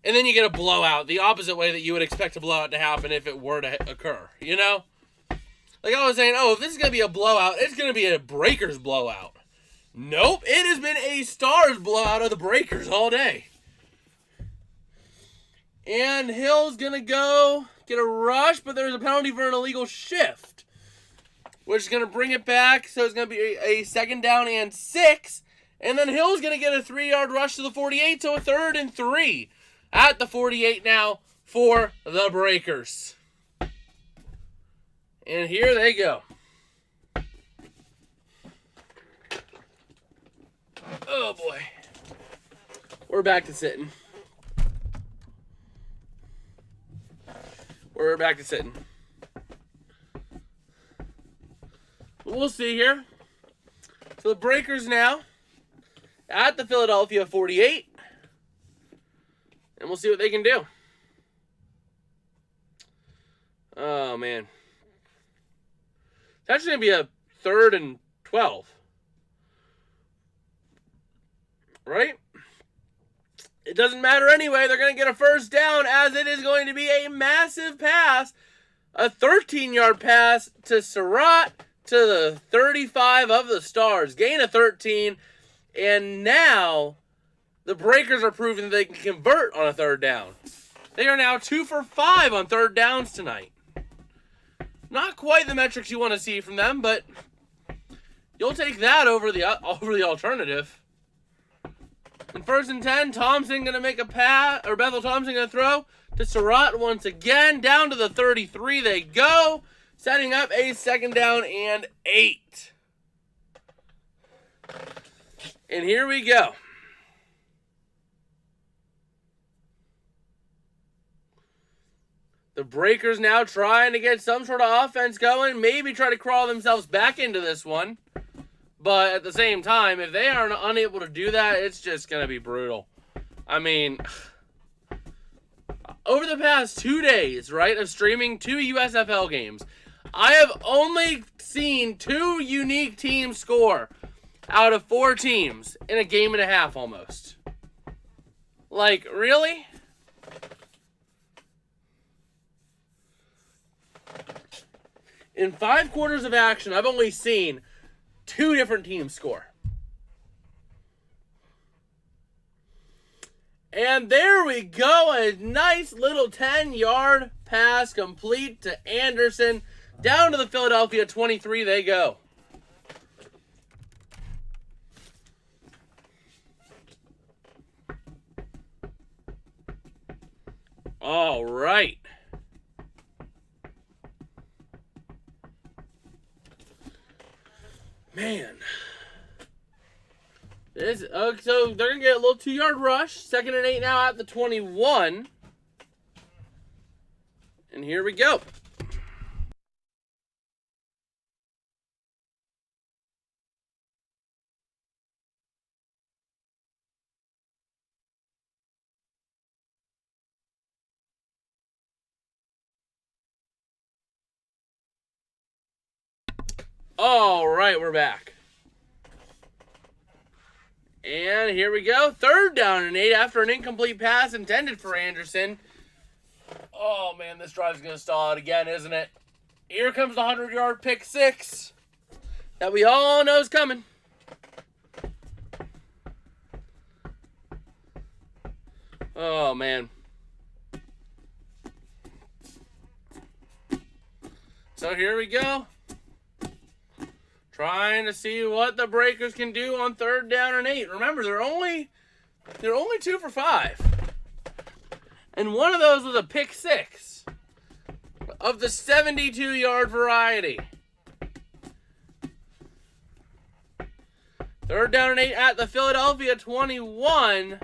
And then you get a blowout, the opposite way that you would expect a blowout to happen if it were to occur, you know? Like I was saying, oh, if this is going to be a blowout, it's going to be a Breakers blowout. Nope, it has been a Stars blowout of the Breakers all day. And Hill's going to go get a rush, but there's a penalty for an illegal shift, which is going to bring it back. So it's going to be a 2nd down and 6. And then Hill's going to get a 3-yard rush to the 48, so a 3rd and 3 at the 48 now for the Breakers. And here they go. Oh, boy. We're back to sitting. We'll see here. So the Breakers now at the Philadelphia 48. And we'll see what they can do. Oh, man. It's actually going to be a 3rd and 12. Right? It doesn't matter anyway. They're going to get a 1st down as it is going to be a massive pass. A 13-yard pass to Surratt to the 35 of the Stars. Gain of 13. And now the Breakers are proving that they can convert on a 3rd down. They are now 2 for 5 on 3rd downs tonight. Not quite the metrics you want to see from them, but you'll take that over the alternative. And 1st and 10, Thompson going to make a pass, or Bethel Thompson going to throw to Surratt once again. Down to the 33 they go, setting up a 2nd down and 8. And here we go. The Breakers now trying to get some sort of offense going, maybe try to crawl themselves back into this one. But at the same time, if they are unable to do that, it's just going to be brutal. I mean, over the past 2 days, right, of streaming 2 usFL games, I have only seen 2 unique teams score out of 4 teams in a game and a half almost. Like, really? In 5 quarters of action, I've only seen 2 different teams score. And there we go. A nice little 10-yard pass complete to Anderson. Down to the Philadelphia 23 they go. All right. Man. So they're going to get a little 2-yard rush. 2nd and 8 now at the 21. And here we go. All right, we're back. And here we go. 3rd down and 8 after an incomplete pass intended for Anderson. Oh, man, this drive's going to stall out again, isn't it? Here comes the 100-yard pick six that we all know is coming. Oh, man. So here we go. Trying to see what the Breakers can do on 3rd down and 8. Remember, they're only 2 for 5. And one of those was a pick 6 of the 72-yard variety. 3rd down and 8 at the Philadelphia 21.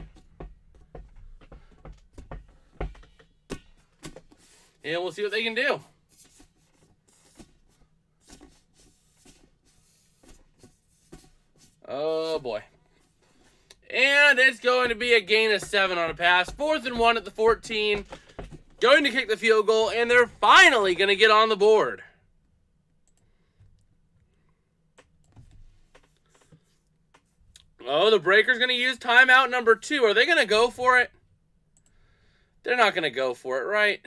And we'll see what they can do. Oh, boy. And it's going to be a gain of 7 on a pass. 4th and 1 at the 14. Going to kick the field goal, and they're finally going to get on the board. Oh, the Breakers going to use timeout number 2. Are they going to go for it? They're not going to go for it, right?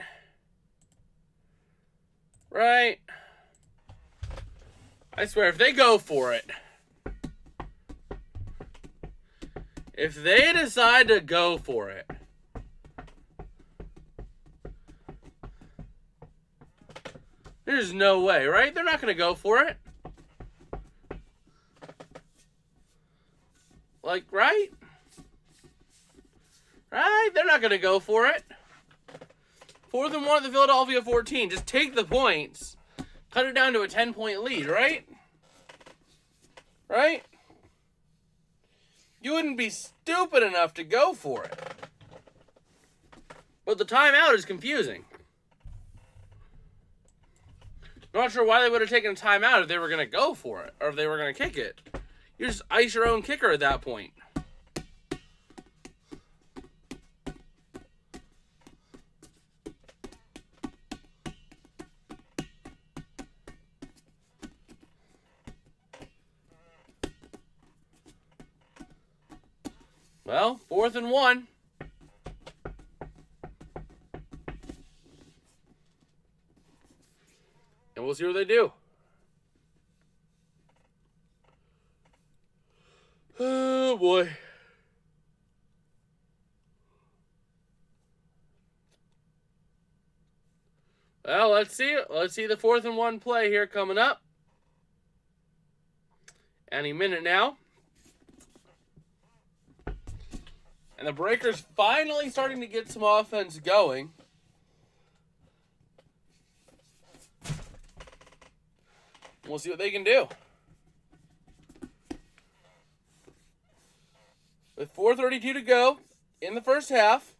Right? I swear, if they go for it, if they decide to go for it, there's no way, right? They're not going to go for it. Like, right? Right? They're not going to go for it. 4th and 1 at the Philadelphia 14. Just take the points. Cut it down to a 10-point lead, right? Right? You wouldn't be stupid enough to go for it. But the timeout is confusing. Not sure why they would have taken a timeout if they were going to go for it. Or if they were going to kick it. You just ice your own kicker at that point. Well, 4th and 1. And we'll see what they do. Oh, boy. Well, let's see it. Let's see the 4th and 1 play here coming up. Any minute now. And the Breakers finally starting to get some offense going. We'll see what they can do. With 4:32 to go in the first half,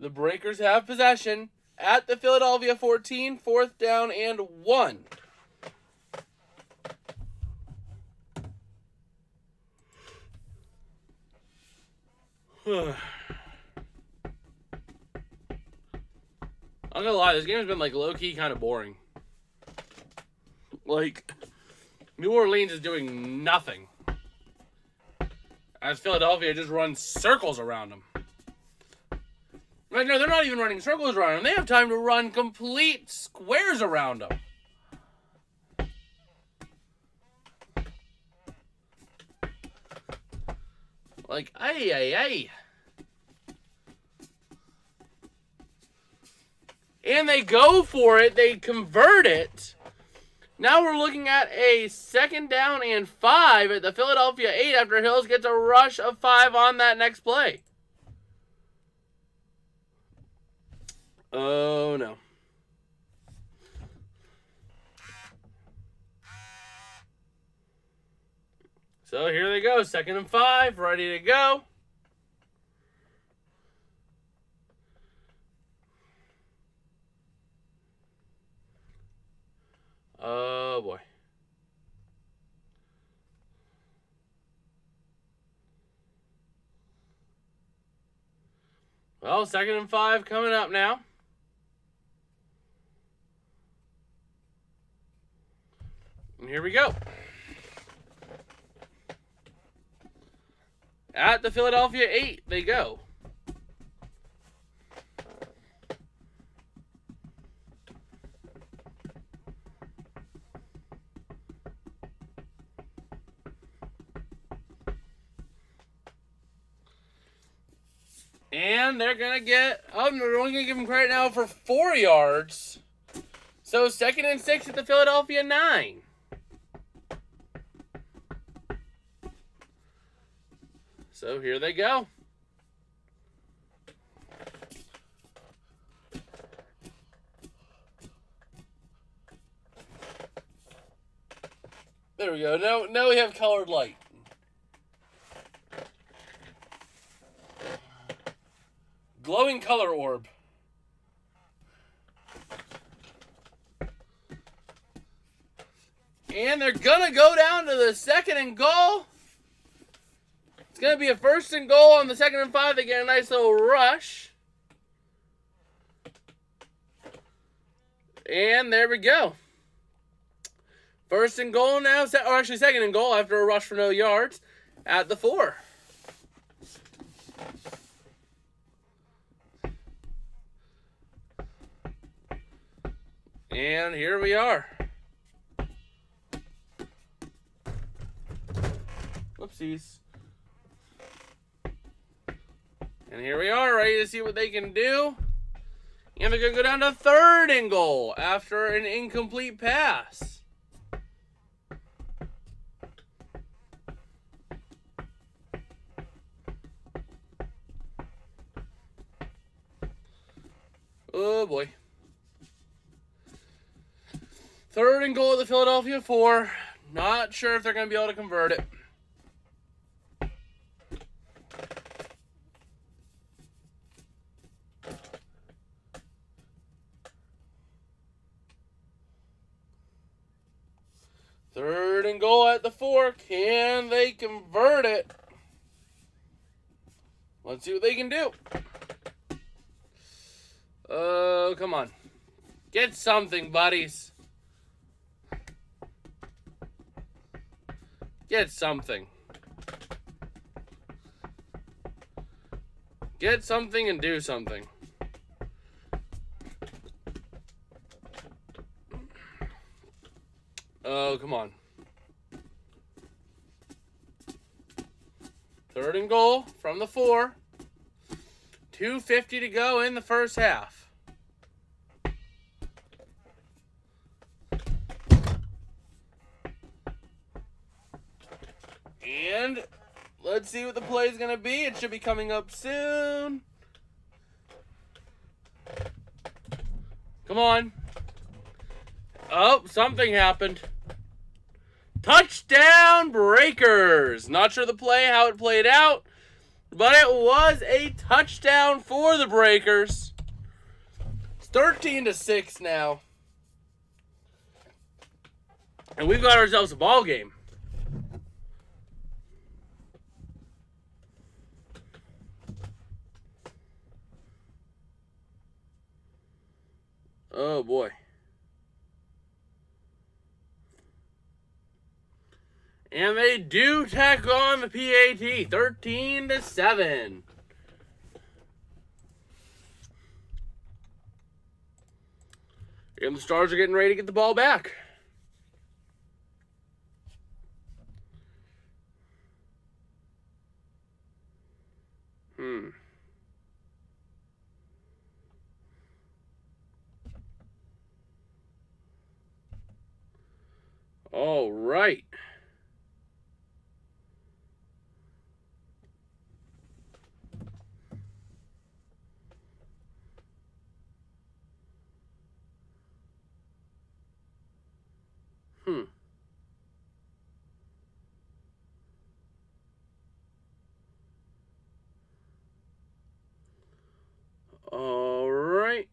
the Breakers have possession at the Philadelphia 14, 4th down and 1. I'm not gonna lie, this game has been like low-key kind of boring. Like, New Orleans is doing nothing, as Philadelphia just runs circles around them. Like, no, they're not even running circles around them. They have time to run complete squares around them. Like, ay. And they go for it. They convert it. Now we're looking at a 2nd down and 5 at the Philadelphia 8 after Hills gets a rush of 5 on that next play. Oh, no. So here they go. 2nd and 5. Ready to go. Oh, boy. Well, 2nd and 5 coming up now. And here we go. At the Philadelphia 8, they go. And they're going to get, they're only going to give them credit now for 4 yards. So 2nd and 6 at the Philadelphia 9. So here they go. There we go. Now we have colored light. Glowing color orb. And they're going to go down to the 2nd and goal. It's going to be a 1st and goal on the 2nd and 5. They get a nice little rush. And there we go. 1st and goal now, or actually 2nd and goal after a rush for no yards at the 4. And here we are. Whoopsies. And here we are, ready to see what they can do. And they're going to go down to 3rd and goal after an incomplete pass. Oh boy. 3rd and goal at the Philadelphia 4. Not sure if they're going to be able to convert it. Third and goal at the 4. Can they convert it? Let's see what they can do. Oh, come on. Get something, buddies. Get something. Get something and do something. Oh, come on. 3rd and goal from the 4. 2:50 to go in the first half. And let's see what the play is going to be. It should be coming up soon. Come on. Oh, something happened. Touchdown Breakers. Not sure the play, how it played out, but it was a touchdown for the Breakers. It's 13-6 now. And we've got ourselves a ball game. Oh boy. And they do tack on the PAT, 13-7. And the Stars are getting ready to get the ball back. All right. All right.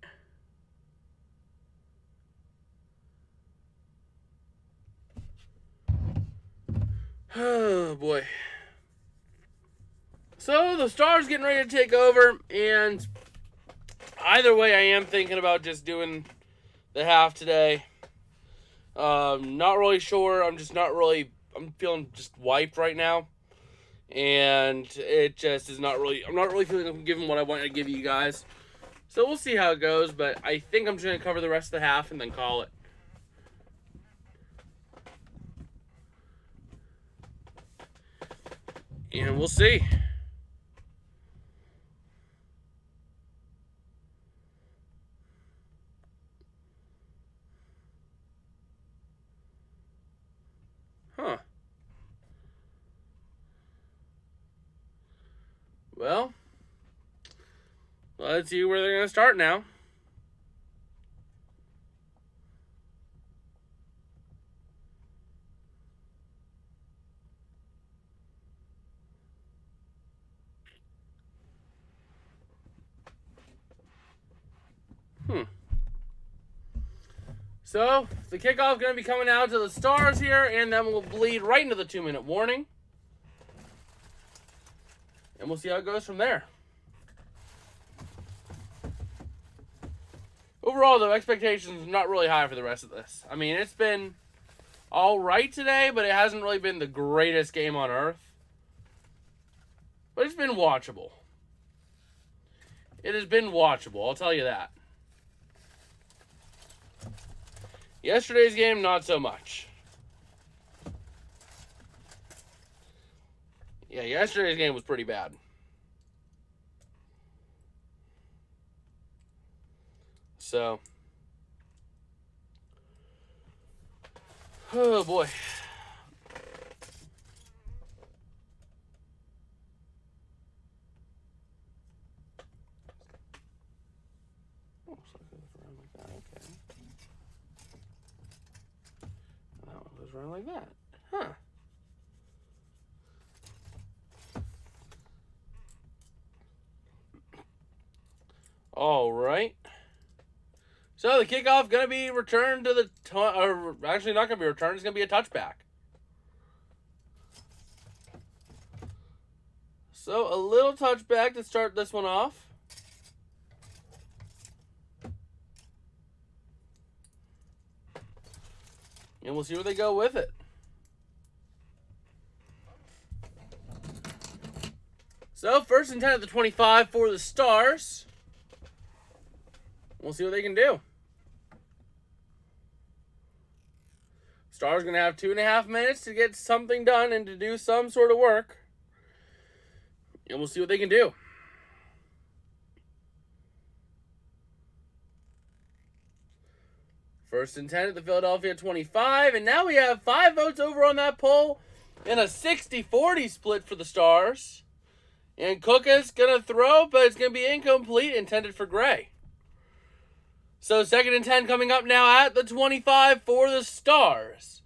Oh, boy. So, the Stars getting ready to take over, and either way, I am thinking about just doing the half today. Not really sure. I'm feeling just wiped right now. And it just is not really, I'm not really feeling like I'm giving what I want to give you guys. So we'll see how it goes, but I think I'm just going to cover the rest of the half and then call it. And we'll see. Huh. Well, let's see where they're going to start now. So, the kickoff is going to be coming out to the Stars here, and then we'll bleed right into the 2-minute warning. And we'll see how it goes from there. Overall, though, expectations are not really high for the rest of this. I mean, it's been all right today, but it hasn't really been the greatest game on earth. But it's been watchable. It has been watchable, I'll tell you that. Yesterday's game, not so much. Yeah, yesterday's game was pretty bad. So, oh boy. Around like that. Huh. All right. So the kickoff going to be returned to the... or actually not going to be returned. It's going to be a touchback. So a little touchback to start this one off. And we'll see where they go with it. So, 1st and 10 at the 25 for the Stars. We'll see what they can do. Stars going to have 2.5 minutes to get something done and to do some sort of work. And we'll see what they can do. First and 10 at the Philadelphia 25. And now we have 5 votes over on that poll. And a 60-40 split for the Stars. And Cook is going to throw, but it's going to be incomplete, intended for Gray. So 2nd and 10 coming up now at the 25 for the Stars.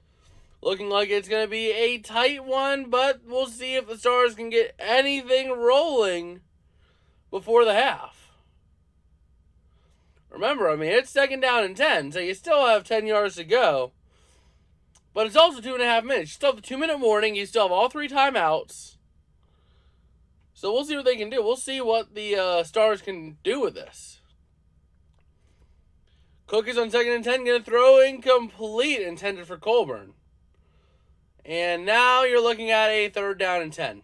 Looking like it's going to be a tight one, but we'll see if the Stars can get anything rolling before the half. Remember, I mean, it's 2nd down and 10, so you still have 10 yards to go. But it's also 2.5 minutes. You still have the 2-minute warning. You still have all 3 timeouts. So we'll see what they can do. We'll see what the Stars can do with this. Cook is on 2nd and 10, going to throw incomplete, intended for Colburn. And now you're looking at a 3rd down and 10.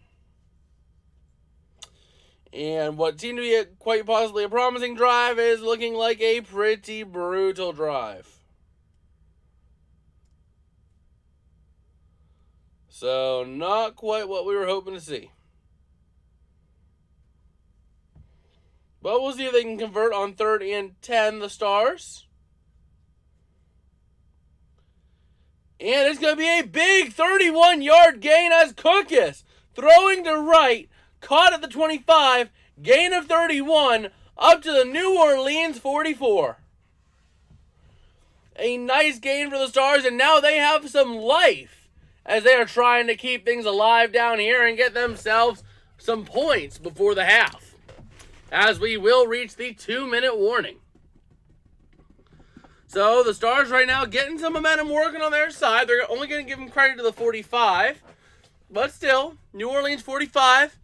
And what seemed to be quite possibly a promising drive is looking like a pretty brutal drive. So, not quite what we were hoping to see. But we'll see if they can convert on 3rd and 10, the Stars. And it's going to be a big 31-yard gain as Cook is throwing to right. Caught at the 25, gain of 31, up to the New Orleans 44. A nice gain for the Stars, and now they have some life as they are trying to keep things alive down here and get themselves some points before the half, as we will reach the 2-minute warning. So the Stars right now getting some momentum working on their side. They're only going to give them credit to the 45, but still, New Orleans 45.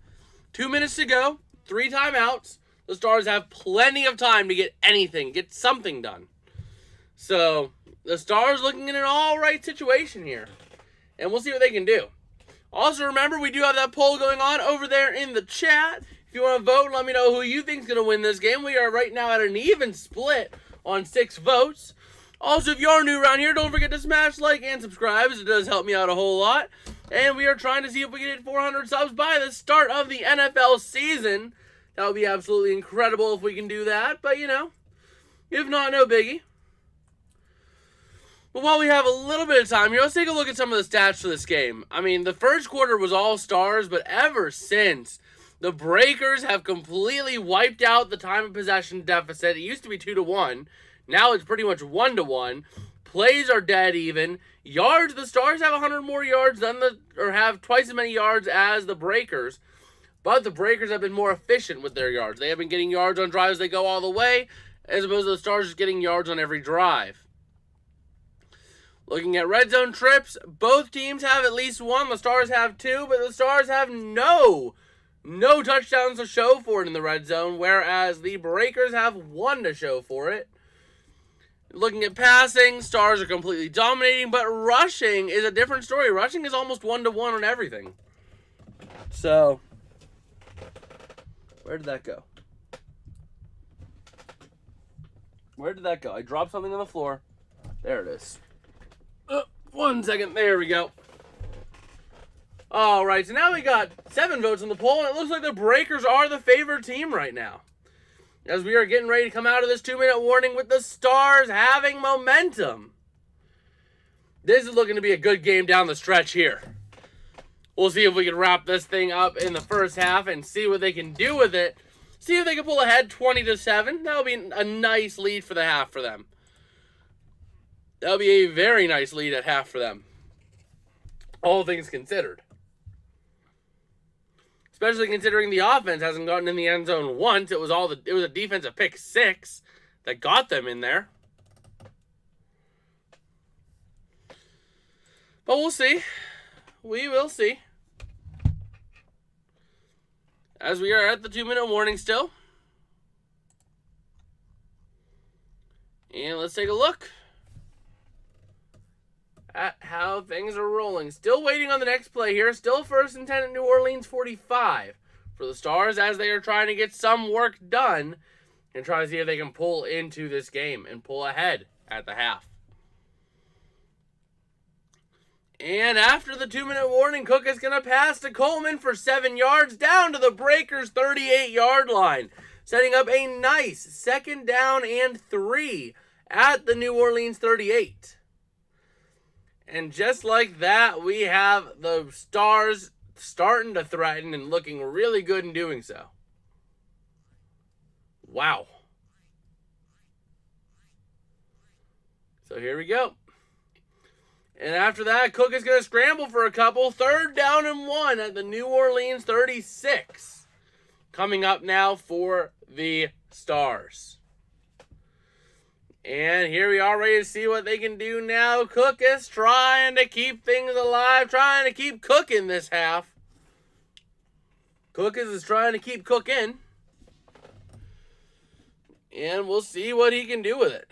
2 minutes to go, 3 timeouts. The Stars have plenty of time to get anything, get something done. So, the Stars looking in an all-right situation here. And we'll see what they can do. Also, remember, we do have that poll going on over there in the chat. If you want to vote, let me know who you think is going to win this game. We are right now at an even split on 6 votes. Also, if you are new around here, don't forget to smash like and subscribe, as it does help me out a whole lot. And we are trying to see if we can hit 400 subs by the start of the NFL season. That would be absolutely incredible if we can do that. But, you know, if not, no biggie. But while we have a little bit of time here, let's take a look at some of the stats for this game. I mean, the first quarter was all Stars, but ever since The Breakers have completely wiped out the time of possession deficit. It used to be 2-1. Now it's pretty much 1-1. Plays are dead even. Yards, the Stars have 100 more yards or have twice as many yards as the Breakers. But the Breakers have been more efficient with their yards. They have been getting yards on drives they go all the way, as opposed to the Stars just getting yards on every drive. Looking at red zone trips, both teams have at least one. The Stars have 2, but the Stars have no touchdowns to show for it in the red zone, whereas the Breakers have 1 to show for it. Looking at passing, Stars are completely dominating, but rushing is a different story. Rushing is almost 1-1 on everything. So, where did that go? Where did that go? I dropped something on the floor. There it is. 1 second. There we go. All right, so now we got 7 votes on the poll, and it looks like the Breakers are the favored team right now, as we are getting ready to come out of this 2-minute warning with the Stars having momentum. This is looking to be a good game down the stretch here. We'll see if we can wrap this thing up in the first half and see what they can do with it. See if they can pull ahead 20-7. That'll be a nice lead for the half for them. That'll be a very nice lead at half for them, all things considered. Especially considering the offense hasn't gotten in the end zone once. It was a defensive pick 6 that got them in there. But we'll see. We will see. As we are at the 2-minute warning still. And let's take a look at how things are rolling. Still waiting on the next play here. Still 1st and 10 at New Orleans 45 for the Stars, as they are trying to get some work done and try to see if they can pull into this game and pull ahead at the half. And after the 2-minute warning, Cook is going to pass to Coleman for 7 yards down to the Breakers' 38-yard line, setting up a nice 2nd down and 3 at the New Orleans 38. And just like that, we have the Stars starting to threaten and looking really good in doing so. Wow. So here we go. And after that, Cook is going to scramble for a couple. 3rd down and 1 at the New Orleans 36. Coming up now for the Stars. And here we are ready to see what they can do now. Cook is trying to keep things alive, trying to keep cooking this half. Cook is trying to keep cooking. And we'll see what he can do with it.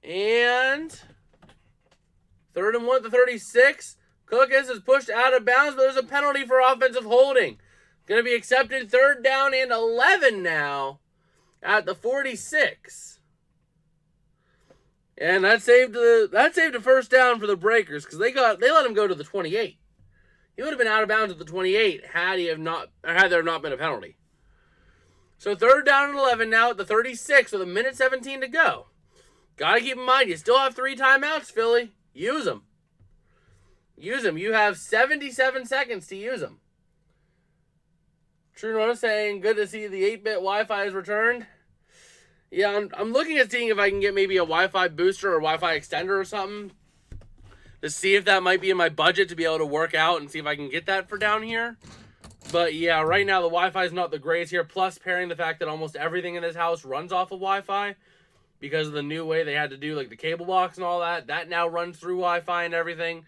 And 3rd and 1 at the 36. Cook is pushed out of bounds, but there's a penalty for offensive holding. Going to be accepted. 3rd down and 11 now at the 46. And that saved a 1st down for the Breakers, because they let him go to the 28. He would have been out of bounds at the 28 had there not been a penalty. So 3rd down and 11 now at the 36 with 1:17 to go. Got to keep in mind, you still have 3 timeouts, Philly. Use them. Use them. You have 77 seconds to use them. True North saying, good to see the 8-bit Wi-Fi is returned. Yeah, I'm looking at seeing if I can get maybe a Wi-Fi booster or Wi-Fi extender or something to see if that might be in my budget to be able to work out and see if I can get that for down here. But yeah, right now the Wi-Fi is not the greatest here, plus pairing the fact that almost everything in this house runs off of Wi-Fi because of the new way they had to do like the cable box and all that. That now runs through Wi-Fi and everything.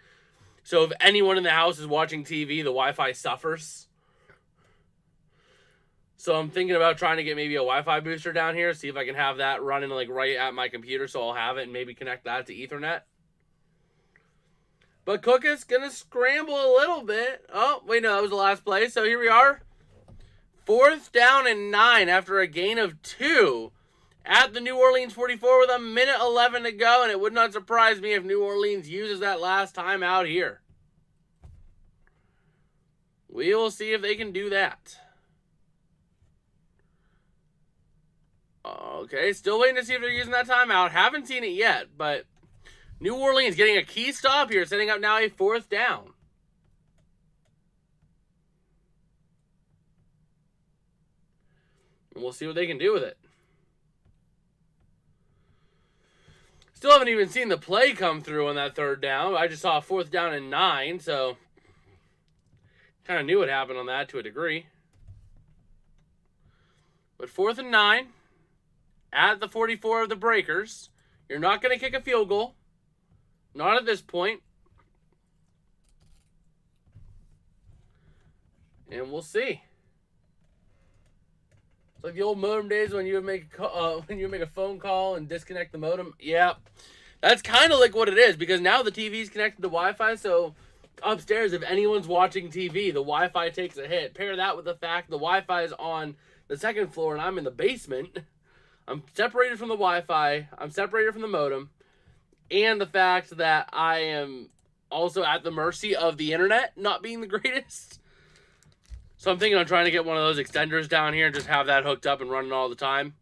So if anyone in the house is watching TV, the Wi-Fi suffers. So I'm thinking about trying to get maybe a Wi-Fi booster down here, see if I can have that running like right at my computer so I'll have it and maybe connect that to Ethernet. But Cook is going to scramble a little bit. Oh, wait, no, that was the last play. So here we are. 4th down and 9 after a gain of 2 at the New Orleans 44 with 1:11 to go. And it would not surprise me if New Orleans uses that last time out here. We will see if they can do that. Okay, still waiting to see if they're using that timeout. Haven't seen it yet, but New Orleans getting a key stop here, setting up now a 4th down. And we'll see what they can do with it. Still haven't even seen the play come through on that third down. I just saw a 4th down and 9, so kind of knew what happened on that to a degree. But 4th and 9 at the 44 of the Breakers. You're not going to kick a field goal. Not at this point. And we'll see. It's like the old modem days when you would make a phone call and disconnect the modem. Yeah, that's kind of like what it is, because now the TV's connected to Wi-Fi, so upstairs, if anyone's watching TV, the Wi-Fi takes a hit. Pair that with the fact the Wi-Fi is on the 2nd floor and I'm in the basement. I'm separated from the Wi-Fi. I'm separated from the modem. And the fact that I am also at the mercy of the internet not being the greatest. So I'm thinking of trying to get one of those extenders down here and just have that hooked up and running all the time.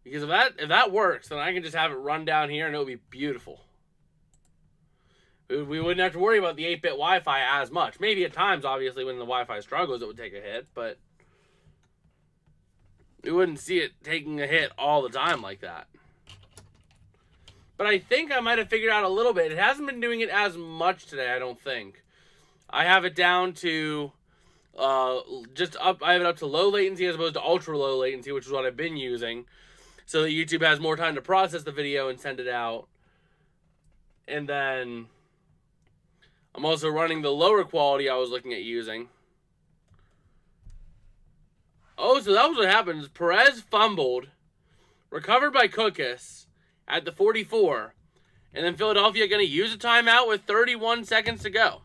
Because if that works, then I can just have it run down here and it'll be beautiful. We wouldn't have to worry about the 8-bit Wi-Fi as much. Maybe at times, obviously, when the Wi-Fi struggles, it would take a hit, but we wouldn't see it taking a hit all the time like that. But I think I might have figured out a little bit. It hasn't been doing it as much today, I don't think. I have it down to I have it up to low latency as opposed to ultra low latency, which is what I've been using, so that YouTube has more time to process the video and send it out. And then I'm also running the lower quality I was looking at using. Oh, so that was what happened. Perez fumbled, recovered by Cookus at the 44, and then Philadelphia going to use a timeout with 31 seconds to go.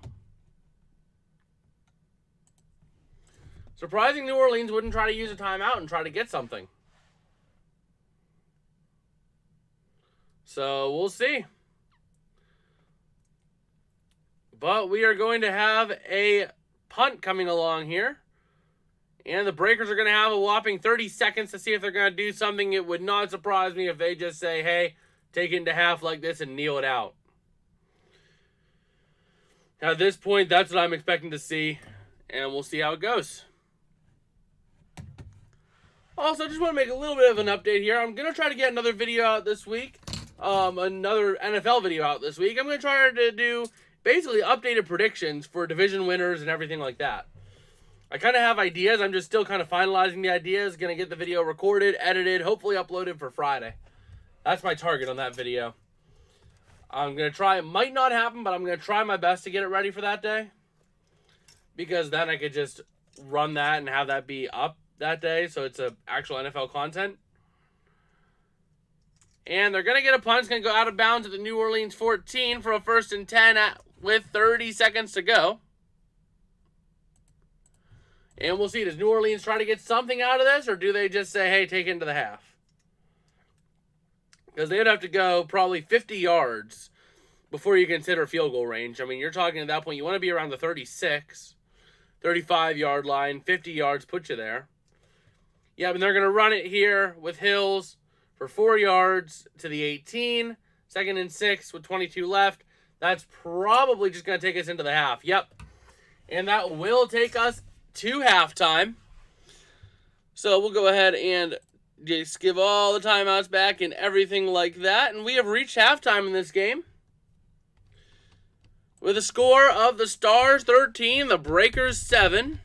Surprising New Orleans wouldn't try to use a timeout and try to get something. So we'll see. But we are going to have a punt coming along here. And the Breakers are going to have a whopping 30 seconds to see if they're going to do something. It would not surprise me if they just say, hey, take it into half like this and kneel it out. At this point, that's what I'm expecting to see. And we'll see how it goes. Also, just want to make a little bit of an update here. I'm going to try to get another video out this week. Another NFL video out this week. I'm going to try to do basically updated predictions for division winners and everything like that. I kind of have ideas. I'm just still kind of finalizing the ideas. Going to get the video recorded, edited, hopefully uploaded for Friday. That's my target on that video. I'm going to try. It might not happen, but I'm going to try my best to get it ready for that day. Because then I could just run that and have that be up that day. So it's actual NFL content. And they're going to get a punt. It's going to go out of bounds at the New Orleans 14 for a 1st and 10 with 30 seconds to go. And we'll see. Does New Orleans try to get something out of this, or do they just say, hey, take it into the half? Because they would have to go probably 50 yards before you consider field goal range. I mean, you're talking at that point, you want to be around the 36, 35-yard line. 50 yards puts you there. Yeah, and they're going to run it here with Hills for 4 yards to the 18. 2nd and 6 with 22 left. That's probably just going to take us into the half. Yep. And that will take us to halftime. So we'll go ahead and just give all the timeouts back and everything like that. And we have reached halftime in this game. With a score of the Stars 13, the Breakers 7.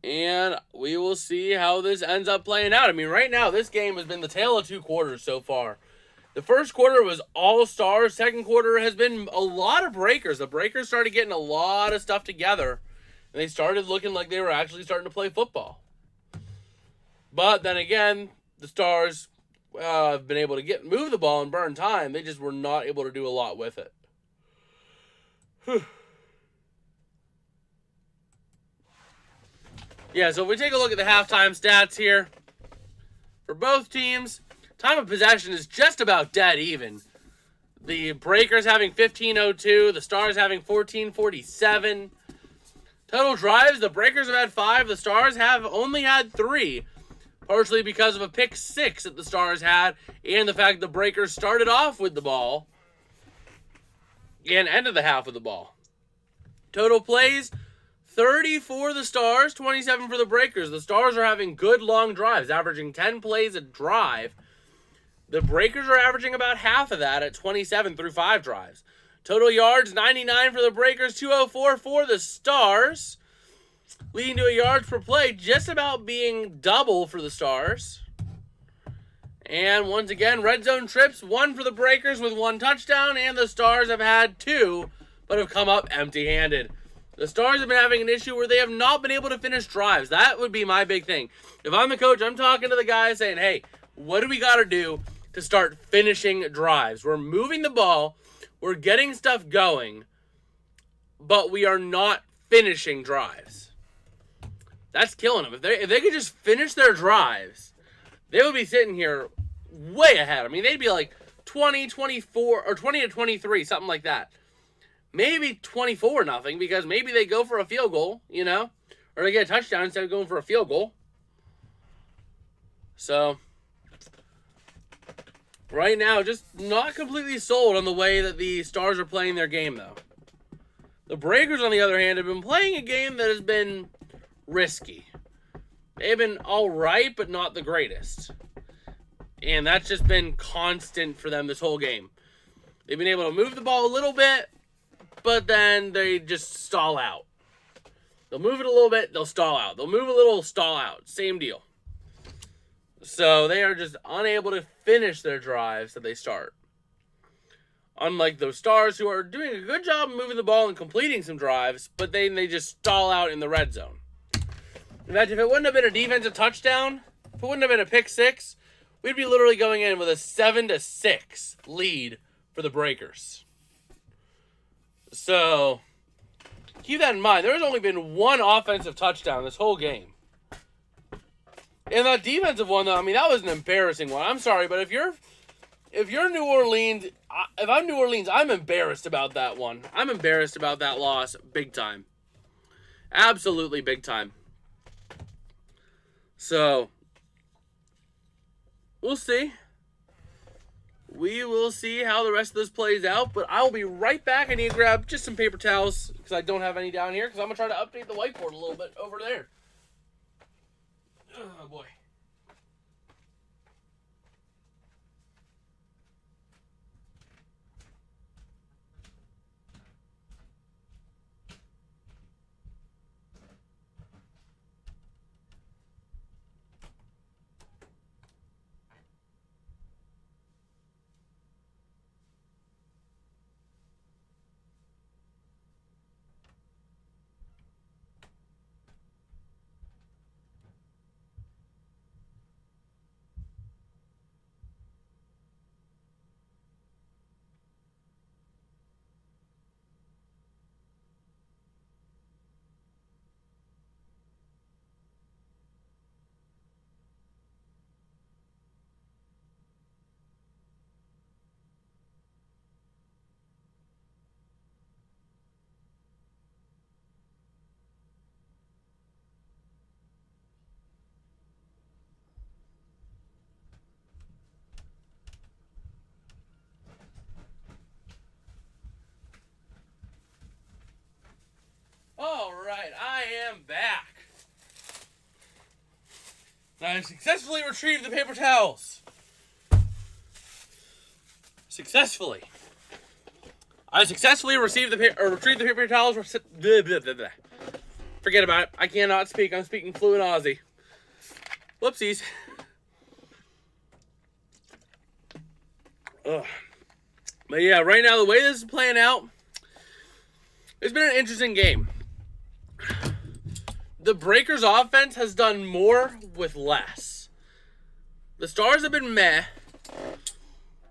And we will see how this ends up playing out. I mean, right now, this game has been the tale of 2 quarters so far. The first quarter was all Stars. Second quarter has been a lot of Breakers. The Breakers started getting a lot of stuff together. And they started looking like they were actually starting to play football. But then again, the Stars have been able to move the ball and burn time. They just were not able to do a lot with it. Yeah, so if we take a look at the halftime stats here, for both teams, time of possession is just about dead even. The Breakers having 15:02, the Stars having 14:47. Total drives, the Breakers have had 5, the Stars have only had 3. Partially because of a pick 6 that the Stars had, and the fact the Breakers started off with the ball. and end of the half with the ball. Total plays, 30 for the Stars, 27 for the Breakers. The Stars are having good long drives, averaging 10 plays a drive. The Breakers are averaging about half of that at 27 through 5 drives. Total yards, 99 for the Breakers, 204 for the Stars, leading to a yards per play just about being double for the Stars. And once again, red zone trips, 1 for the Breakers with 1 touchdown, and the Stars have had 2, but have come up empty-handed. The Stars have been having an issue where they have not been able to finish drives. That would be my big thing. If I'm the coach, I'm talking to the guys saying, hey, what do we got to do to start finishing drives? We're moving the ball, we're getting stuff going, but we are not finishing drives. That's killing them. If they could just finish their drives, they would be sitting here way ahead. I mean, they'd be like 20, 24, or 20 to 23, something like that. Maybe 24-0, because maybe they go for a field goal, or they get a touchdown instead of going for a field goal. So, right now, just not completely sold on the way that the Stars are playing their game, though. The Breakers, on the other hand, have been playing a game that has been risky. They've been all right, but not the greatest. And that's just been constant for them this whole game. They've been able to move the ball a little bit, but then they just stall out. They'll move it a little bit, they'll stall out. They'll move a little, stall out. Same deal. So they are just unable to finish their drives that they start. Unlike those Stars, who are doing a good job of moving the ball and completing some drives, but then they just stall out in the red zone. Imagine if it wouldn't have been a defensive touchdown, if it wouldn't have been a pick six, we'd be literally going in with a 7-6 lead for the Breakers. So, keep that in mind. There's only been 1 offensive touchdown this whole game. And that defensive one, though, I mean, that was an embarrassing one. I'm sorry, but if you're New Orleans, if I'm New Orleans, I'm embarrassed about that one. I'm embarrassed about that loss big time. Absolutely big time. So, we'll see. We will see how the rest of this plays out, but I will be right back. I need to grab just some paper towels because I don't have any down here, because I'm going to try to update the whiteboard a little bit over there. Oh, boy. Alright, I am back. I successfully retrieved the paper towels. I successfully retrieved the paper towels. Forget about it. I cannot speak. I'm speaking fluent Aussie. Whoopsies. Ugh. But yeah, right now, the way this is playing out, it's been an interesting game. The Breakers offense has done more with less. The Stars have been meh,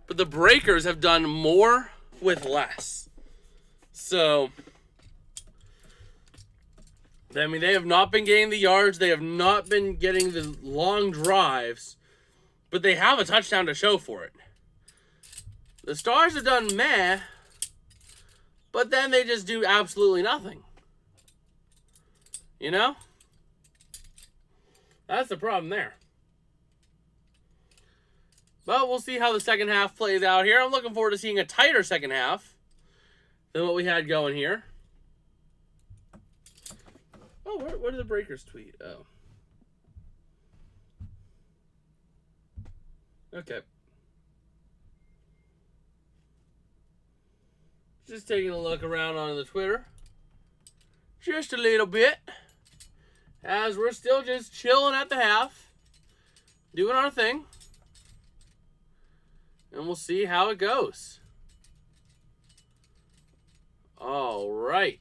but the Breakers have done more with less. So, I mean, they have not been getting the yards. They have not been getting the long drives, but they have a touchdown to show for it. The Stars have done meh, but then they just do absolutely nothing. You know? That's the problem there. But we'll see how the second half plays out here. I'm looking forward to seeing a tighter second half. than what we had going here. Oh, where did the Breakers tweet? Oh. Okay. Just taking a look around on the Twitter. Just a little bit. As we're still just chilling at the half. Doing our thing. And we'll see how it goes. All right.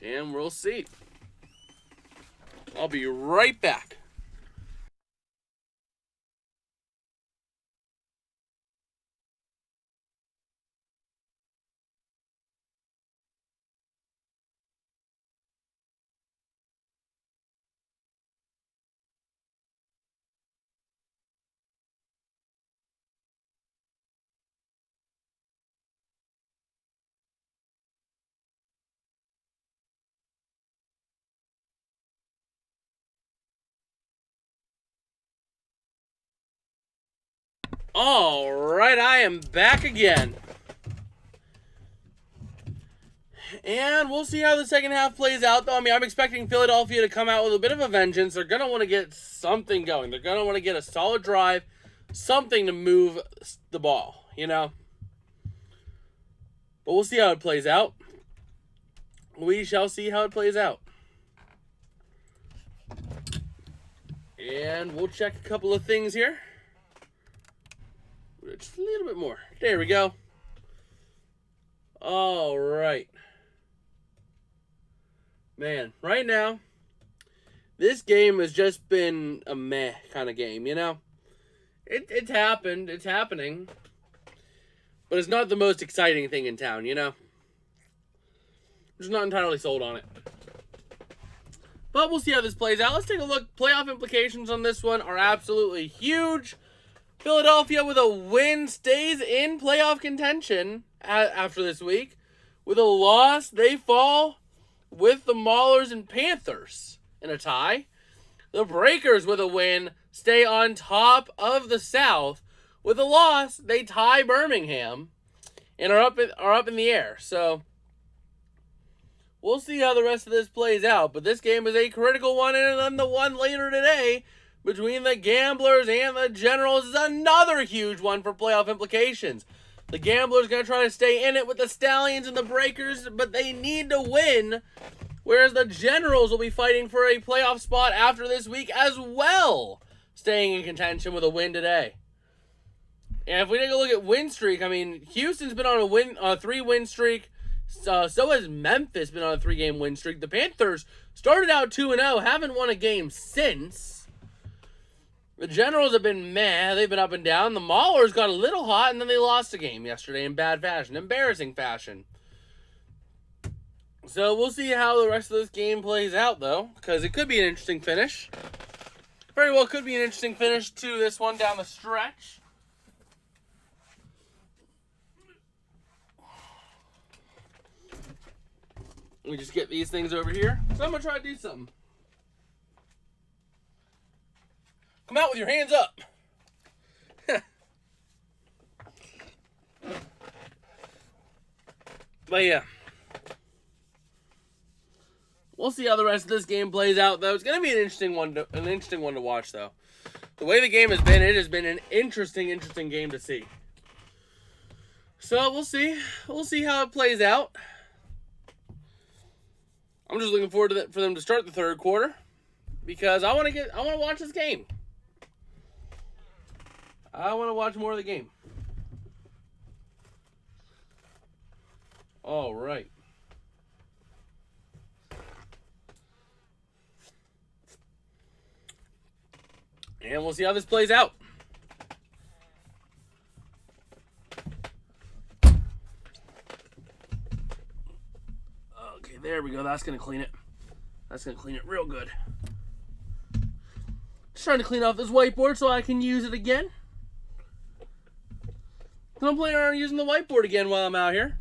And we'll see. I'll be right back. All right, I am back again. And we'll see how the second half plays out, though. I mean, I'm expecting Philadelphia to come out with a bit of a vengeance. They're going to want to get something going. They're going to want to get a solid drive, something to move the ball, you know. But we'll see how it plays out. We shall see how it plays out. And we'll check a couple of things here. Just a little bit more. There we go. All right. Man, right now, this game has just been a meh kind of game, you know? It's happened. It's happening. But it's not the most exciting thing in town, you know? I'm just not entirely sold on it. But we'll see how this plays out. Let's take a look. Playoff implications on this one are absolutely huge. Philadelphia with a win stays in playoff contention after this week. With a loss, they fall with the Maulers and Panthers in a tie. The Breakers with a win stay on top of the South. With a loss, they tie Birmingham and are up in the air. So we'll see how the rest of this plays out. But this game is a critical one, and then the one later today between the Gamblers and the Generals is another huge one for playoff implications. The Gamblers going to try to stay in it with the Stallions and the Breakers, but they need to win. Whereas the Generals will be fighting for a playoff spot after this week as well, staying in contention with a win today. And if we take a look at win streak, I mean, Houston's been on a 3-win streak. So has Memphis been on a 3-game win streak. The Panthers started out 2-0, haven't won a game since. The Generals have been meh. They've been up and down. The Maulers got a little hot, and then they lost a game yesterday in bad fashion. Embarrassing fashion. So we'll see how the rest of this game plays out, though, because it could be an interesting finish. Very well could be an interesting finish to this one down the stretch. Let me just get these things over here. So I'm going to try to do something. Come out with your hands up. But yeah. We'll see how the rest of this game plays out, though. It's going to be an interesting one to watch, though. The way the game has been, it has been an interesting game to see. So we'll see. We'll see how it plays out. I'm just looking forward to for them to start the third quarter because I want to watch this game. I want to watch more of the game. All right. And we'll see how this plays out. Okay, there we go. That's going to clean it. That's going to clean it real good. Just trying to clean off this whiteboard so I can use it again. I'm planning on using the whiteboard again while I'm out here.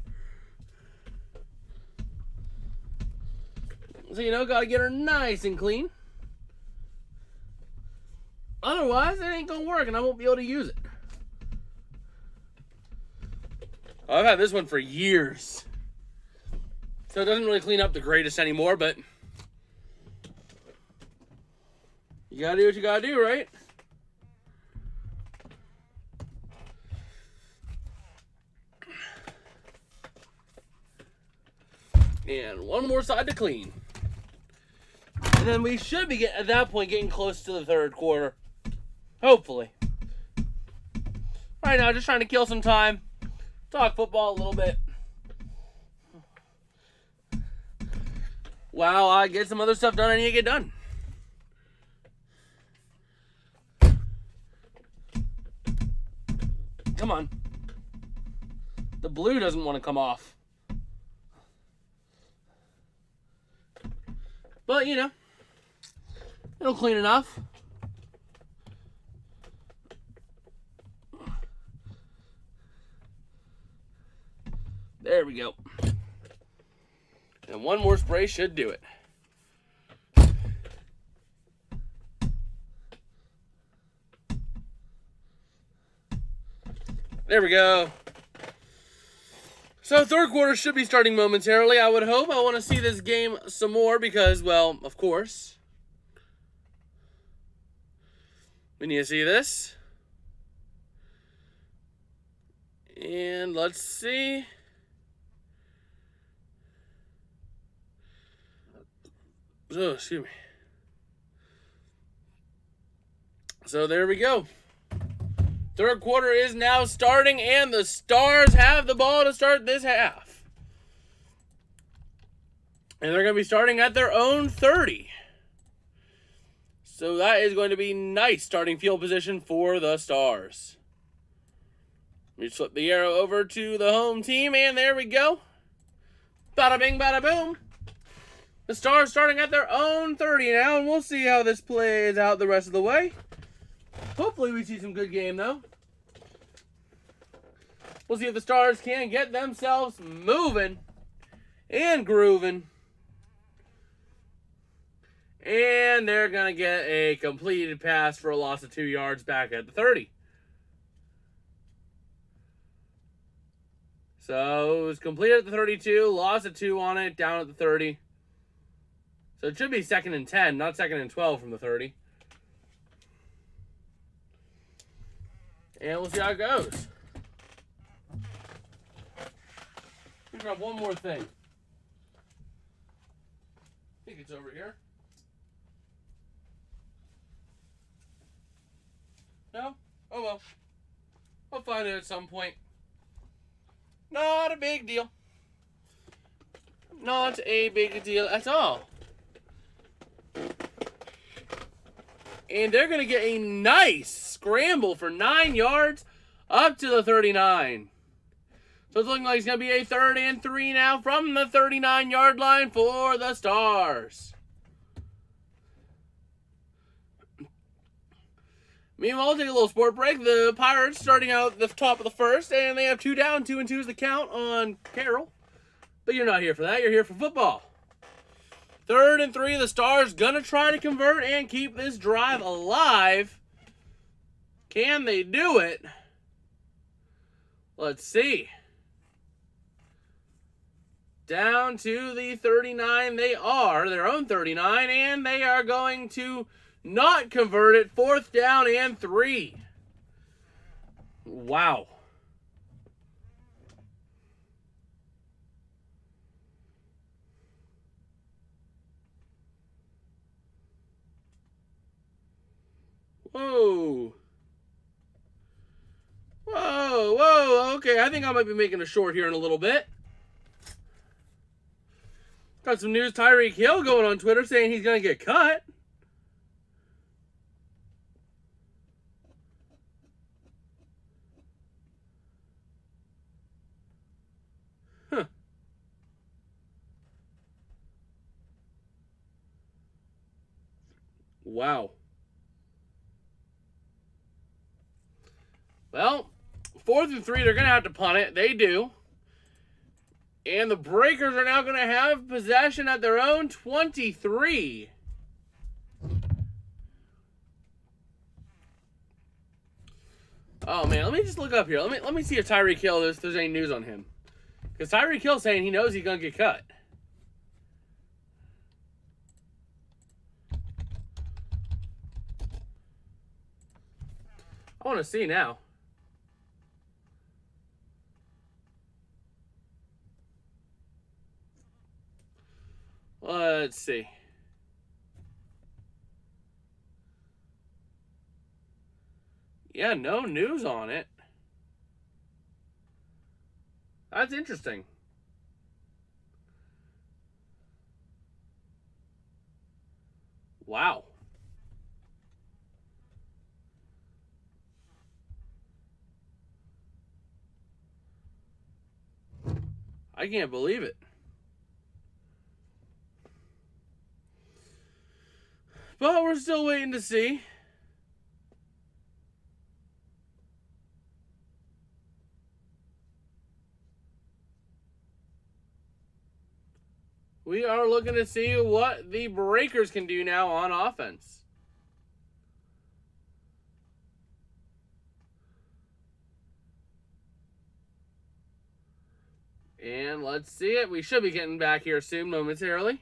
So, you know, gotta get her nice and clean. Otherwise, it ain't going to work, and I won't be able to use it. I've had this one for years. So it doesn't really clean up the greatest anymore, but you got to do what you got to do, right? And one more side to clean. And then we should be, at that point, getting close to the third quarter. Hopefully. Right now, just trying to kill some time. Talk football a little bit. While I get some other stuff done I need to get done. Come on. The blue doesn't want to come off. But, you know, it'll clean enough. There we go. And one more spray should do it. There we go. So third quarter should be starting momentarily, I would hope. I want to see this game some more because, well, of course, we need to see this. And let's see. Oh, excuse me. So there we go. Third quarter is now starting, and the Stars have the ball to start this half. And they're going to be starting at their own 30. So that is going to be nice starting field position for the Stars. We flip the arrow over to the home team, and there we go. Bada bing, bada boom. The Stars starting at their own 30 now, and we'll see how this plays out the rest of the way. Hopefully we see some good game, though. We'll see if the Stars can get themselves moving and grooving. And they're going to get a completed pass for a loss of 2 yards back at the 30. So it was completed at the 32, loss of 2 on it, down at the 30. So it should be 2nd and 10, not 2nd and 12 from the 30. And we'll see how it goes. Let me grab one more thing. I think it's over here. No? Oh well. I'll find it at some point. Not a big deal. Not a big deal at all. And they're going to get a nice scramble for 9 yards up to the 39. So it's looking like it's going to be a 3rd and 3 now from the 39-yard line for the Stars. Meanwhile, we'll take a little sport break. The Pirates starting out at the top of the first, and they have 2 down, 2 and 2 is the count on Carroll. But you're not here for that. You're here for football. 3rd and 3, the Stars gonna try to convert and keep this drive alive. Can they do it? Let's see. Down to the 39 they are, their own 39, and they are going to not convert it. 4th down and 3. Wow. Whoa. Whoa, whoa, okay. I think I might be making a short here in a little bit. Got some news. Tyreek Hill going on Twitter saying he's going to get cut. Huh. Wow. Well, 4th and 3, they're going to have to punt it. They do. And the Breakers are now going to have possession at their own 23. Oh man, let me just look up here. Let me see if Tyreek Hill, if there's any news on him. Because Tyreek Hill's saying he knows he's gonna get cut. I want to see now. Let's see. Yeah, no news on it. That's interesting. Wow. I can't believe it. But we're still waiting to see. We are looking to see what the Breakers can do now on offense. And let's see it. We should be getting back here soon, momentarily.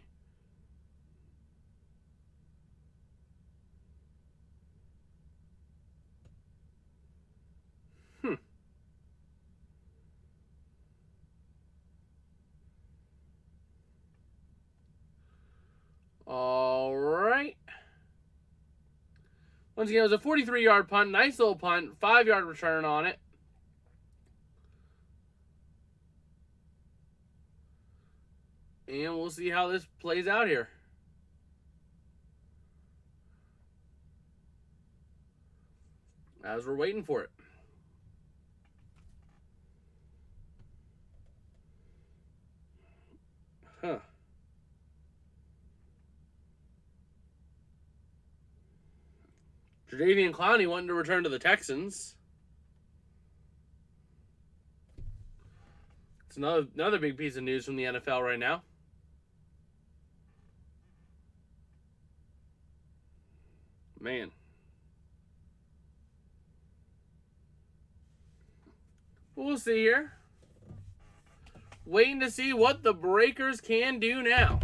All right. Once again, it was a 43-yard punt. Nice little punt. 5-yard return on it. And we'll see how this plays out here. As we're waiting for it. Huh. Jadeveon Clowney wanting to return to the Texans. It's another big piece of news from the NFL right now. Man. We'll see here. Waiting to see what the Breakers can do now.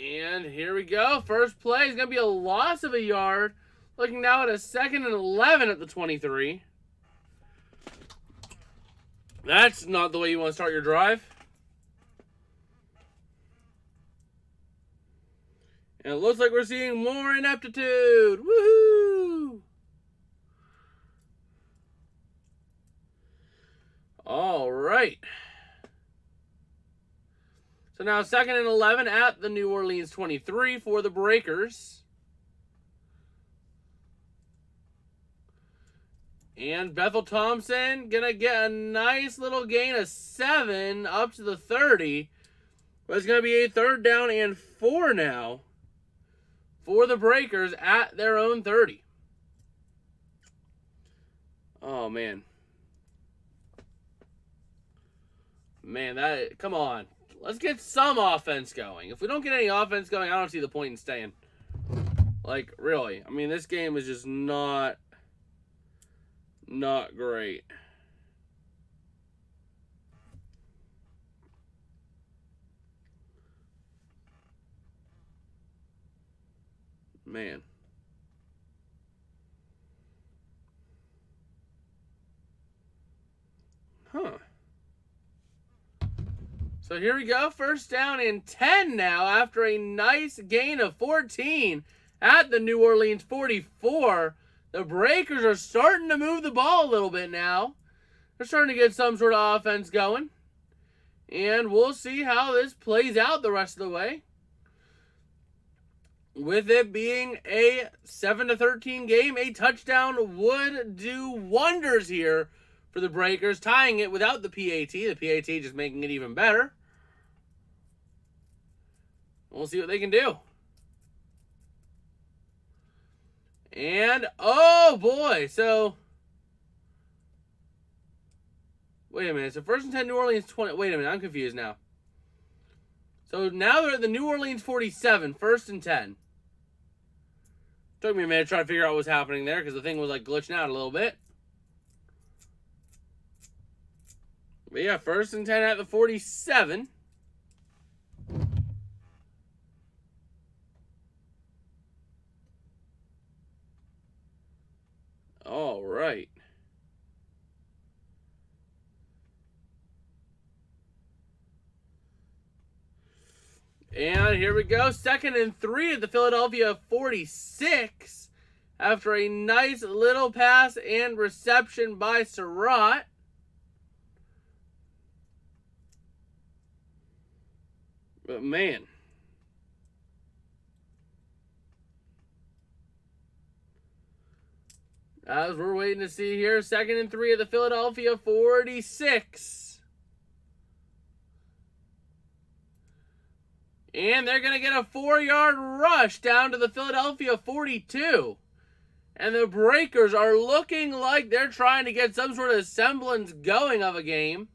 And here we go. First play is going to be a loss of a yard. Looking now at a 2nd and 11 at the 23. That's not the way you want to start your drive. And it looks like we're seeing more ineptitude. Woohoo! All right. So now 2nd and 11 at the New Orleans 23 for the Breakers. And Bethel Thompson going to get a nice little gain of 7 up to the 30. But it's going to be a 3rd down and 4 now for the Breakers at their own 30. Oh, man. Man, come on. Let's get some offense going. If we don't get any offense going, I don't see the point in staying. Like, really. I mean, this game is just not great. Man. Huh. So here we go. 1st down and 10 now after a nice gain of 14 at the New Orleans 44. The Breakers are starting to move the ball a little bit now. They're starting to get some sort of offense going. And we'll see how this plays out the rest of the way. With it being a 7-13 game, a touchdown would do wonders here for the Breakers, tying it without the PAT. The PAT just making it even better. We'll see what they can do. And, oh boy, so, wait a minute, so 1st and 10 New Orleans 20, wait a minute, I'm confused now. So now they're at the New Orleans 47, 1st and 10. Took me a minute to try to figure out what was happening there because the thing was like glitching out a little bit. But yeah, 1st and 10 at the 47. All right. And here we go. 2nd and 3 at the Philadelphia 46. After a nice little pass and reception by Surratt. But man. As we're waiting to see here, 2nd and 3 at the Philadelphia 46. And they're going to get a 4-yard rush down to the Philadelphia 42. And the Breakers are looking like they're trying to get some sort of semblance going of a game.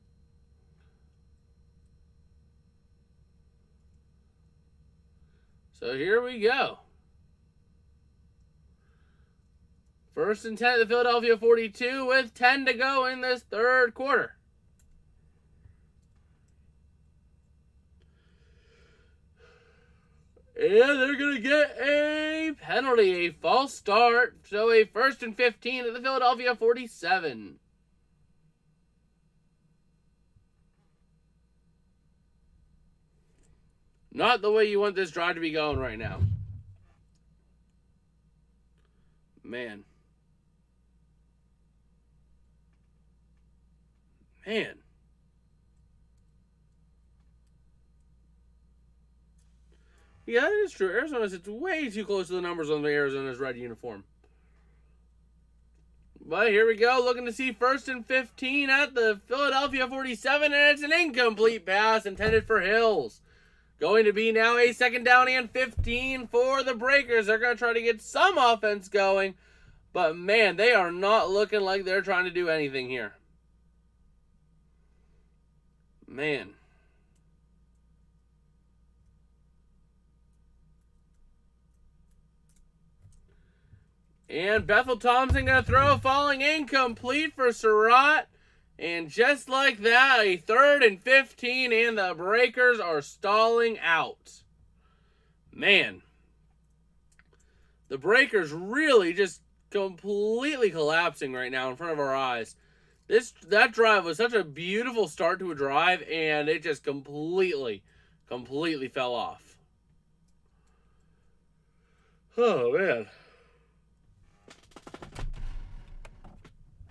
So here we go. 1st and 10 at the Philadelphia 42 with 10 to go in this 3rd quarter. And they're going to get a penalty, a false start. So a 1st and 15 at the Philadelphia 47. Not the way you want this drive to be going right now. Man. Man. Yeah, that is true. Arizona sits way too close to the numbers on the Arizona's red uniform. But here we go, looking to see 1st and 15 at the Philadelphia 47, and it's an incomplete pass intended for Hills. Going to be now a 2nd down and 15 for the Breakers. They're going to try to get some offense going, but man, they are not looking like they're trying to do anything here. Man. And Bethel Thompson going to throw, falling incomplete for Surratt. And just like that, a 3rd and 15, and the Breakers are stalling out. Man. The Breakers really just completely collapsing right now in front of our eyes. That drive was such a beautiful start to a drive, and it just completely fell off. Oh, man.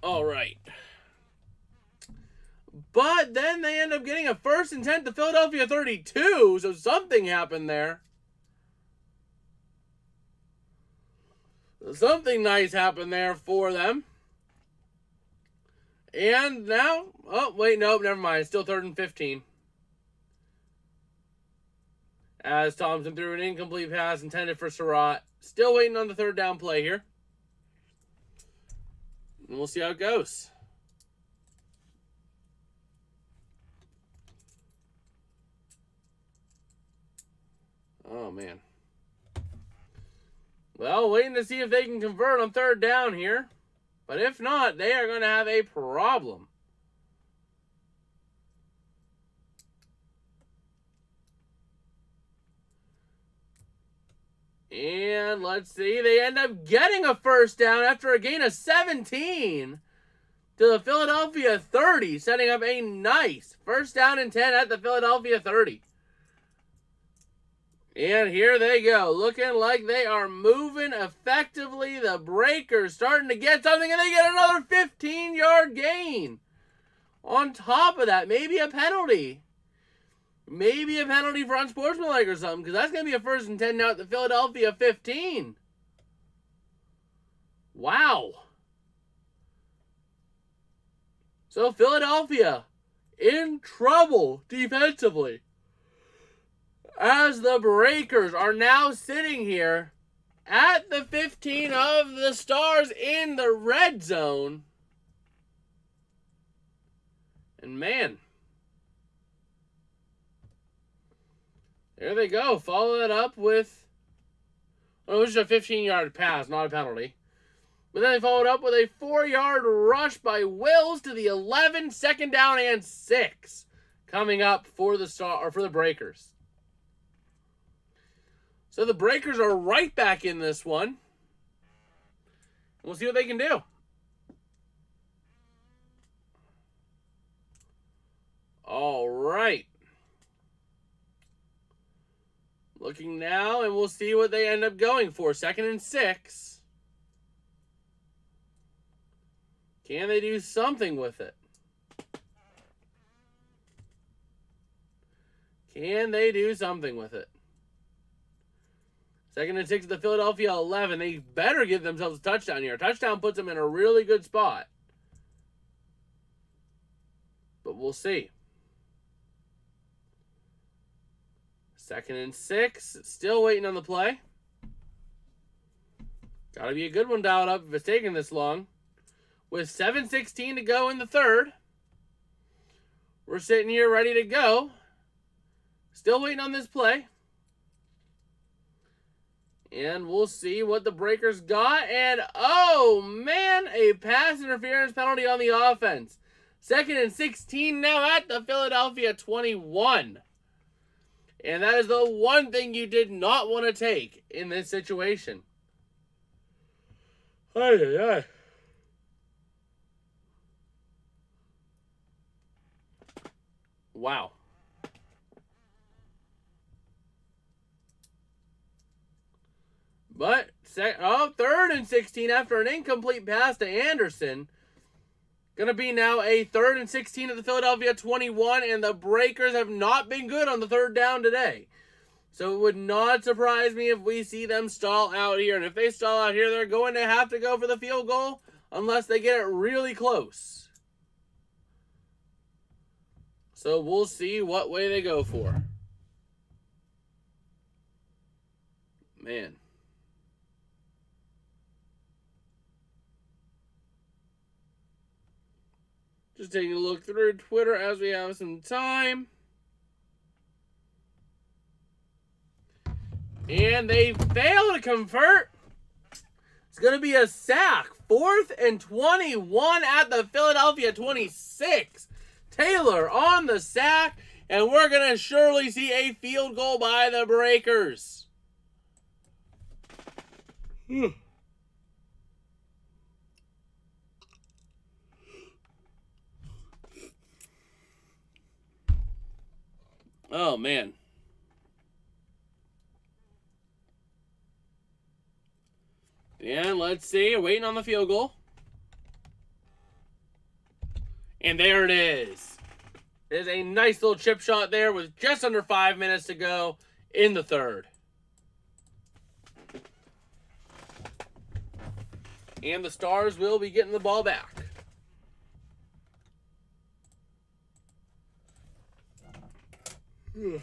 All right. But then they end up getting a 1st and 10 to Philadelphia 32, so something happened there. Something nice happened there for them. And now, oh, wait, nope, never mind. Still 3rd and 15. As Thompson threw an incomplete pass intended for Surratt. Still waiting on the 3rd down play here. And we'll see how it goes. Oh, man. Well, waiting to see if they can convert on 3rd down here. But if not, they are going to have a problem. And let's see, they end up getting a 1st down after a gain of 17 to the Philadelphia 30, setting up a nice 1st down and 10 at the Philadelphia 30. And here they go, looking like they are moving effectively. The Breakers starting to get something, and they get another 15-yard gain. On top of that, maybe a penalty. Maybe a penalty for unsportsmanlike or something, because that's going to be a 1st and 10 now at the Philadelphia 15. Wow. So Philadelphia in trouble defensively, as the Breakers are now sitting here at the 15 of the Stars in the red zone. And man, There they go. Follow that up with... Oh, it was just a 15-yard pass, not a penalty. But then they followed up with a 4-yard rush by Wills to the 11, second down and 6. Coming up for the Breakers. So the Breakers are right back in this one. We'll see what they can do. All right. Looking now, and we'll see what they end up going for. 2nd and 6. Can they do something with it? Can they do something with it? 2nd and 6 at the Philadelphia 11. They better give themselves a touchdown here. A touchdown puts them in a really good spot. But we'll see. 2nd and 6. Still waiting on the play. Gotta be a good one dialed up if it's taking this long. With 7:16 to go in the third. We're sitting here ready to go. Still waiting on this play. And we'll see what the Breakers got. And, oh, man, a pass interference penalty on the offense. 2nd and 16 now at the Philadelphia 21. And that is the one thing you did not want to take in this situation. Ay. Wow. But, 3rd and 16 after an incomplete pass to Anderson. Going to be now a 3rd and 16 at the Philadelphia 21, and the Breakers have not been good on the 3rd down today. So it would not surprise me if we see them stall out here. And if they stall out here, they're going to have to go for the field goal unless they get it really close. So we'll see what way they go for. Man. Just taking a look through Twitter as we have some time. And they fail to convert. It's going to be a sack. 4th and 21 at the Philadelphia 26. Taylor on the sack. And we're going to surely see a field goal by the Breakers. Oh, man. And let's see. Waiting on the field goal. And there it is. There's a nice little chip shot there with just under 5 minutes to go in the third. And the Stars will be getting the ball back. Man.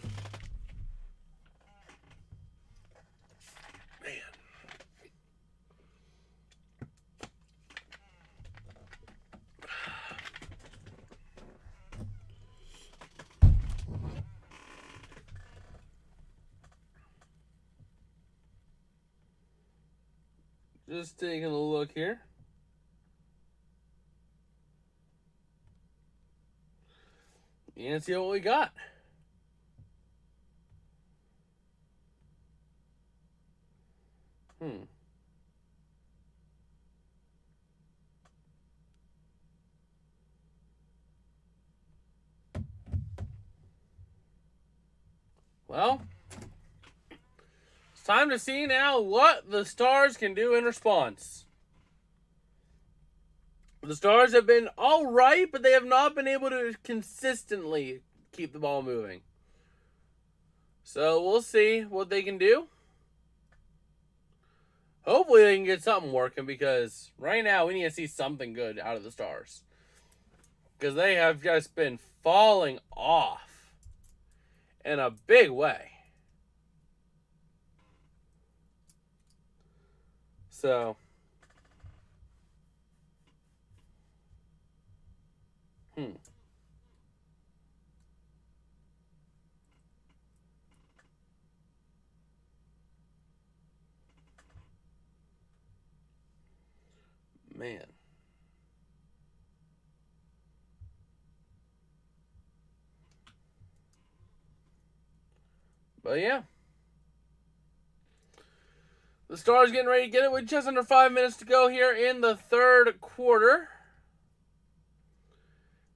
Just taking a look here. And see what we got. Well, it's time to see now what the Stars can do in response. The Stars have been all right, but they have not been able to consistently keep the ball moving. So we'll see what they can do. Hopefully they can get something working, because right now we need to see something good out of the Stars. Because they have just been falling off in a big way. So, Man. But yeah. The Stars getting ready to get it with just under 5 minutes to go here in the third quarter.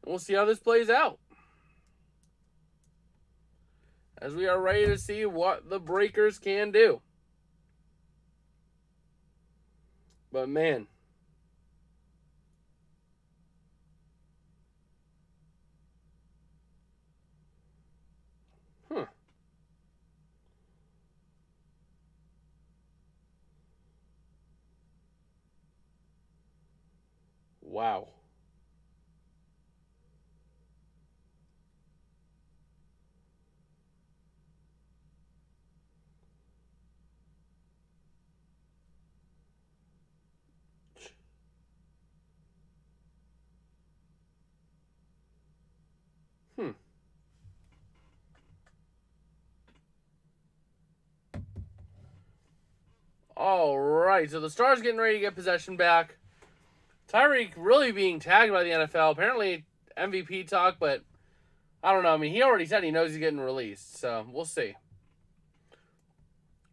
And we'll see how this plays out, as we are ready to see what the Breakers can do. But man. Wow. All right, so the Stars getting ready to get possession back. Tyreek really being tagged by the NFL. Apparently MVP talk, but I don't know. I mean, he already said he knows he's getting released, so we'll see.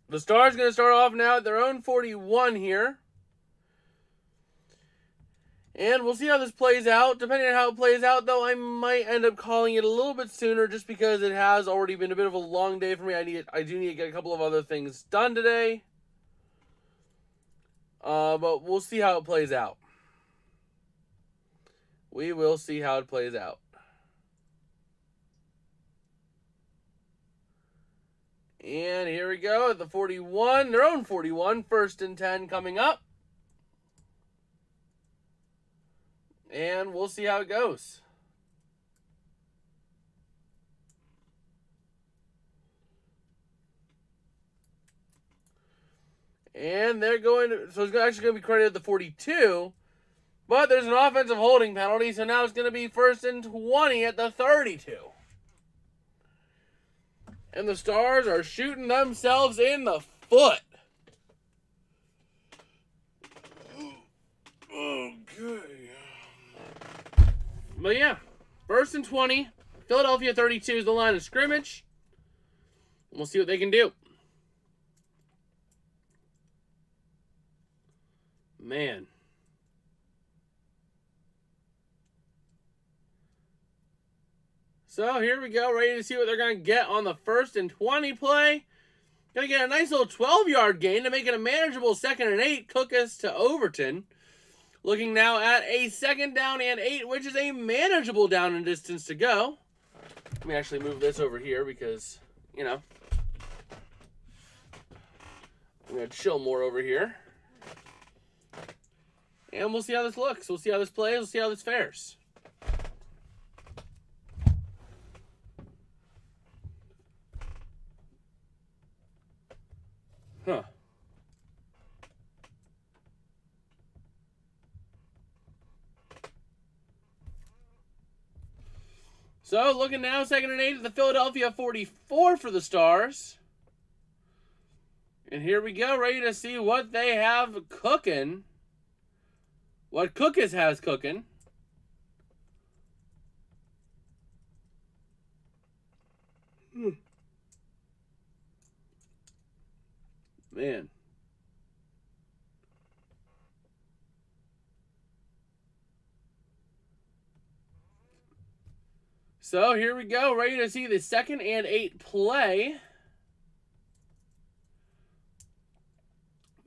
The Stars going to start off now at their own 41 here. And we'll see how this plays out. Depending on how it plays out, though, I might end up calling it a little bit sooner just because it has already been a bit of a long day for me. I do need to get a couple of other things done today. But we'll see how it plays out. We will see how it plays out. And here we go at the 41, their own 41, 1st and 10 coming up. And we'll see how it goes. And they're going to, so it's actually going to be credited at the 42. But there's an offensive holding penalty, so now it's going to be 1st and 20 at the 32. And the Stars are shooting themselves in the foot. Okay. But yeah, 1st and 20. Philadelphia 32 is the line of scrimmage. We'll see what they can do. Man. So here we go, ready to see what they're going to get on the 1st and 20 play. Going to get a nice little 12-yard gain to make it a manageable 2nd and 8. Cook us to Overton. Looking now at a 2nd down and 8, which is a manageable down and distance to go. Let me actually move this over here because, you know, I'm going to chill more over here. And we'll see how this looks. We'll see how this plays. We'll see how this fares. Huh. So, looking now, 2nd and 8 at the Philadelphia 44 for the Stars. And here we go, ready to see what they have cooking. What Cookis has cooking. Man. So here we go, ready to see the 2nd and 8 play.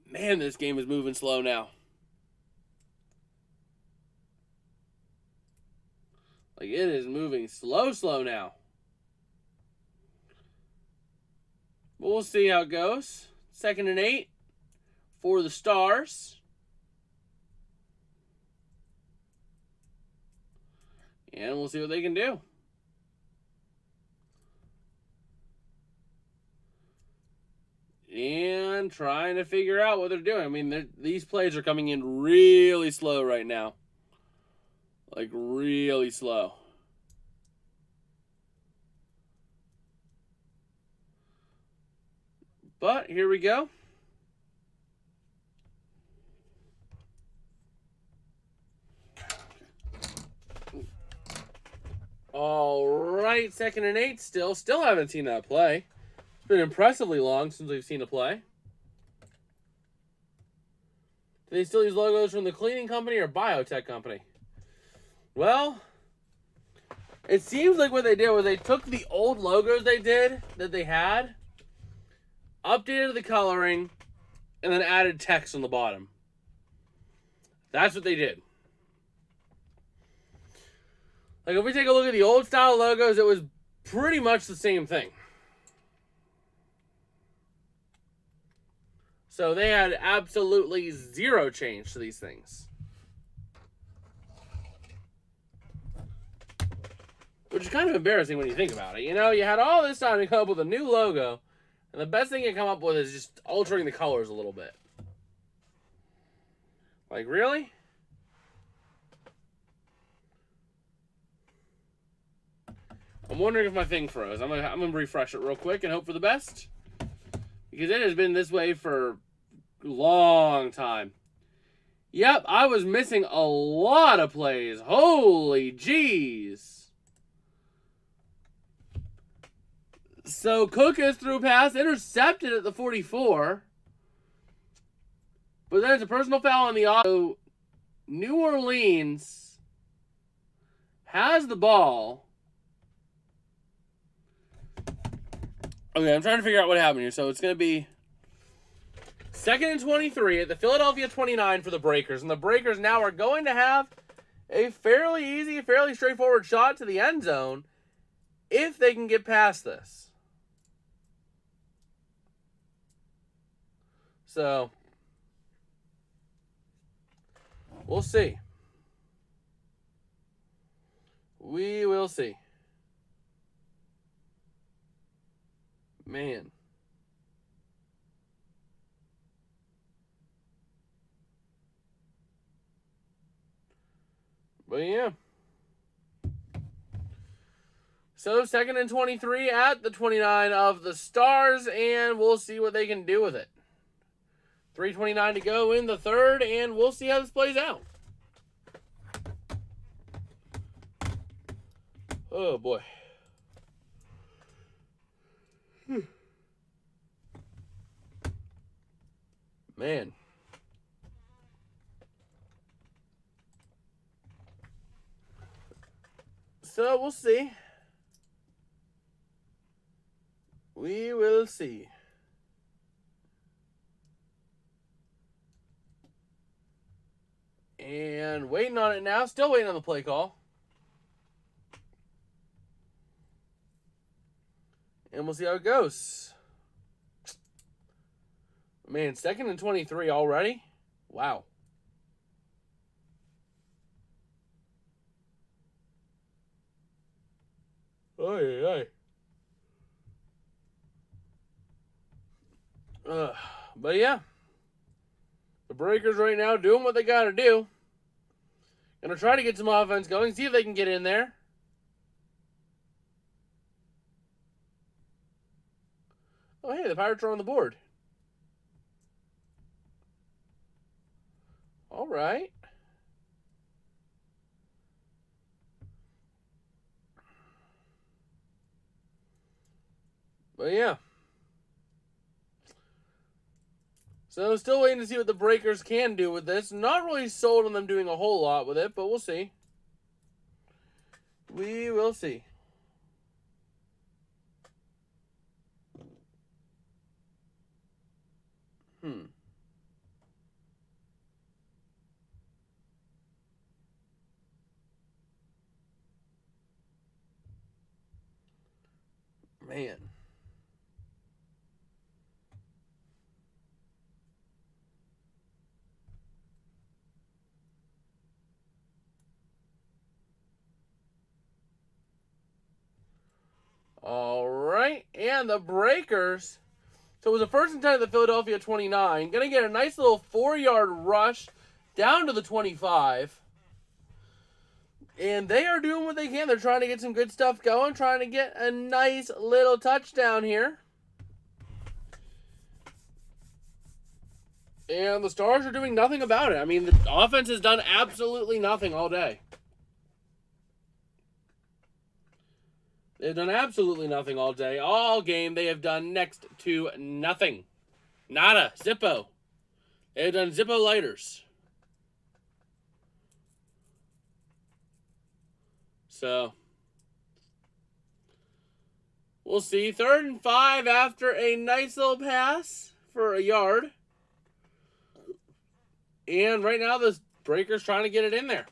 Man, this game is moving slow now. Like, it is moving slow now. But we'll see how it goes. 2nd and 8 for the Stars. And we'll see what they can do. And trying to figure out what they're doing. I mean, these plays are coming in really slow right now. Like, really slow. But here we go. All right, 2nd and 8 still. Still haven't seen that play. It's been impressively long since we've seen a play. Do they still use logos from the cleaning company or biotech company? Well, it seems like what they did was they took the old logos that they had, updated the coloring, and then added text on the bottom. That's what they did. Like, if we take a look at the old style logos, it was pretty much the same thing. So they had absolutely zero change to these things. Which is kind of embarrassing when you think about it. You know, you had all this time to come up with a new logo, and the best thing you come up with is just altering the colors a little bit. Like, really? I'm wondering if my thing froze. I'm gonna refresh it real quick and hope for the best. Because it has been this way for a long time. Yep, I was missing a lot of plays. Holy jeez. So Cook is through pass, intercepted at the 44. But there's a personal foul on the off. So New Orleans has the ball. Okay, I'm trying to figure out what happened here. So it's going to be 2nd and 23 at the Philadelphia 29 for the Breakers. And the Breakers now are going to have a fairly easy, fairly straightforward shot to the end zone if they can get past this. So we'll see. We will see. Man. But yeah. So 2nd and 23 at the 29 of the Stars, and we'll see what they can do with it. 3:29 to go in the third, and we'll see how this plays out. Oh, boy. Man. So, we'll see. We will see. And waiting on it now. Still waiting on the play call. And we'll see how it goes. Man, 2nd and 23 already? Wow. Oy. But yeah. The Breakers right now doing what they got to do. Gonna try to get some offense going. See if they can get in there. Oh, hey, the Pirates are on the board. All right. But yeah. So still waiting to see what the Breakers can do with this. Not really sold on them doing a whole lot with it, but we'll see. We will see. Man. All right, and the Breakers. So it was a 1st and 10 at the Philadelphia 29. Going to get a nice little 4-yard rush down to the 25. And they are doing what they can. They're trying to get some good stuff going, trying to get a nice little touchdown here. And the Stars are doing nothing about it. I mean, the offense has done absolutely nothing all day. They've done absolutely nothing all day. All game, they have done next to nothing. Nada. Zippo. They've done Zippo lighters. So, we'll see. 3rd and 5 after a nice little pass for a yard. And right now, the Breakers trying to get it in there.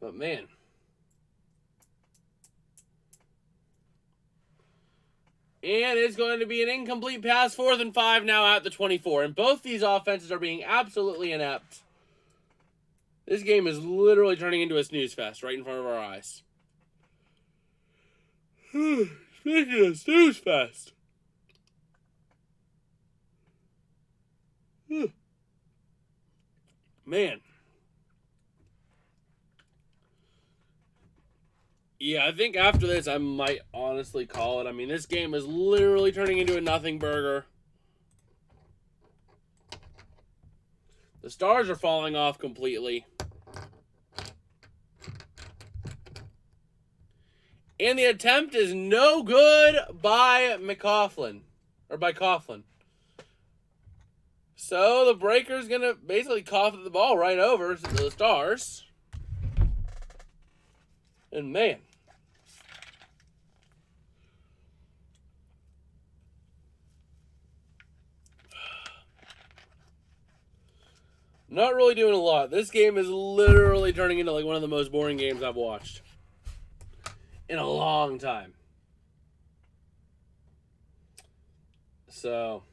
But, man. And it's going to be an incomplete pass. 4th and 5 now at the 24. And both these offenses are being absolutely inept. This game is literally turning into a snooze fest right in front of our eyes. Speaking of snooze fest. Man. Yeah, I think after this, I might honestly call it. I mean, this game is literally turning into a nothing burger. The Stars are falling off completely. And the attempt is no good by McCaughlin. Or by Coughlin. So the Breakers going to basically cough the ball right over to the Stars. And man. Not really doing a lot. This game is literally turning into like one of the most boring games I've watched in a long time. So,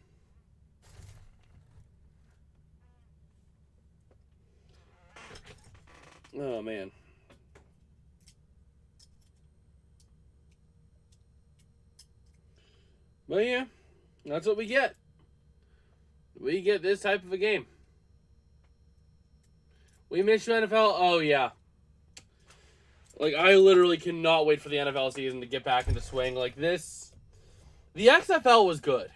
oh man. But yeah, that's what we get. We get this type of a game. We miss you, NFL? Oh, yeah. Like, I literally cannot wait for the NFL season to get back into swing. Like, this... The XFL was good.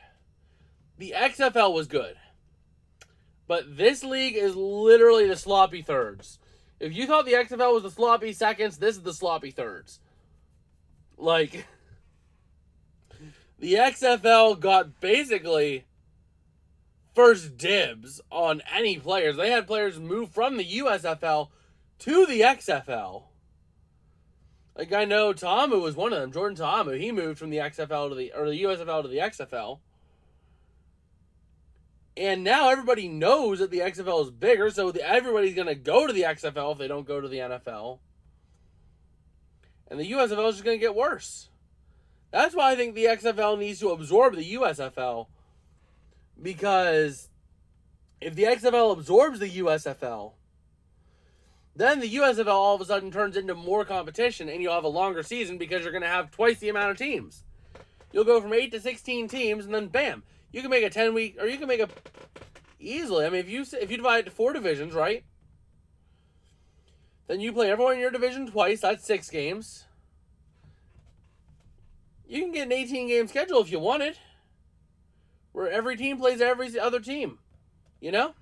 The XFL was good. But this league is literally the sloppy thirds. If you thought the XFL was the sloppy seconds, this is the sloppy thirds. Like... The XFL got basically... first dibs on any players. They had players move from the usFL to the XFL. Like, I know Ta'amu was one of them. Jordan Ta'amu, he moved from the XFL to the usFL to the XFL. And now everybody knows that the XFL is bigger, so everybody's going to go to the XFL if they don't go to the NFL. And the usFL is just going to get worse. That's why I think the XFL needs to absorb the usFL. Because if the XFL absorbs the usFL, then the usFL all of a sudden turns into more competition and you'll have a longer season because you're going to have twice the amount of teams. You'll go from 8 to 16 teams and then bam, you can make a 10-week, or you can make a, easily, I mean, if you divide it to 4 divisions, right? Then you play everyone in your division twice, that's 6 games. You can get an 18-game schedule if you want it. Where every team plays every other team. You know?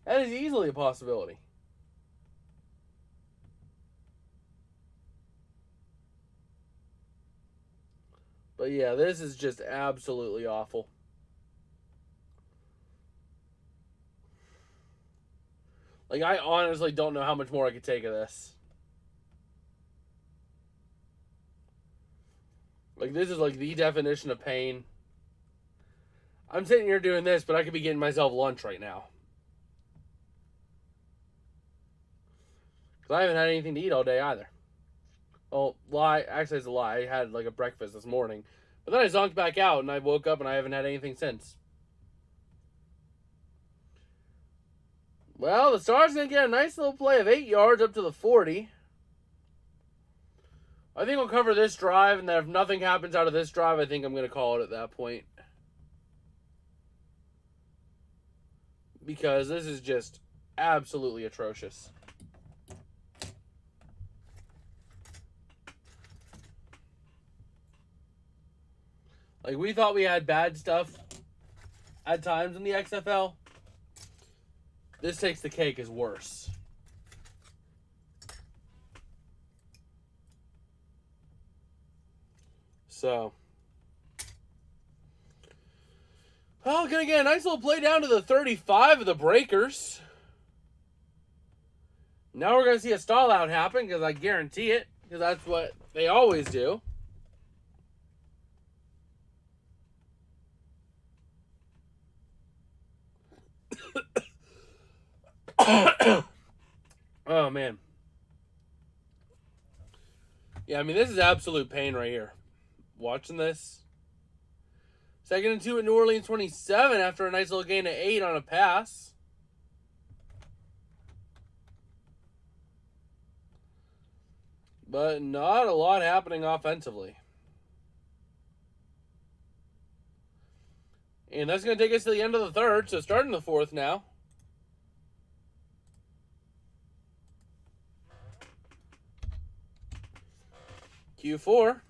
That is easily a possibility. But yeah, this is just absolutely awful. Like, I honestly don't know how much more I could take of this. Like, this is like the definition of pain. I'm sitting here doing this, but I could be getting myself lunch right now. Because I haven't had anything to eat all day either. Oh, lie. Actually, it's a lie. I had like a breakfast this morning. But then I zonked back out and I woke up and I haven't had anything since. Well, the Stars going to get a nice little play of 8 yards up to the 40. I think we'll cover this drive, and then if nothing happens out of this drive, I think I'm going to call it at that point. Because this is just absolutely atrocious. Like, we thought we had bad stuff at times in the XFL. This takes the cake is worse. So, well, gonna get a nice little play down to the 35 of the Breakers. Now we're going to see a stall out happen, because I guarantee it, because that's what they always do. Oh, man. Yeah, I mean, this is absolute pain right here. Watching this. 2nd and 2 at New Orleans 27 after a nice little gain of 8 on a pass. But not a lot happening offensively. And that's going to take us to the end of the 3rd, so starting the 4th now. Q4.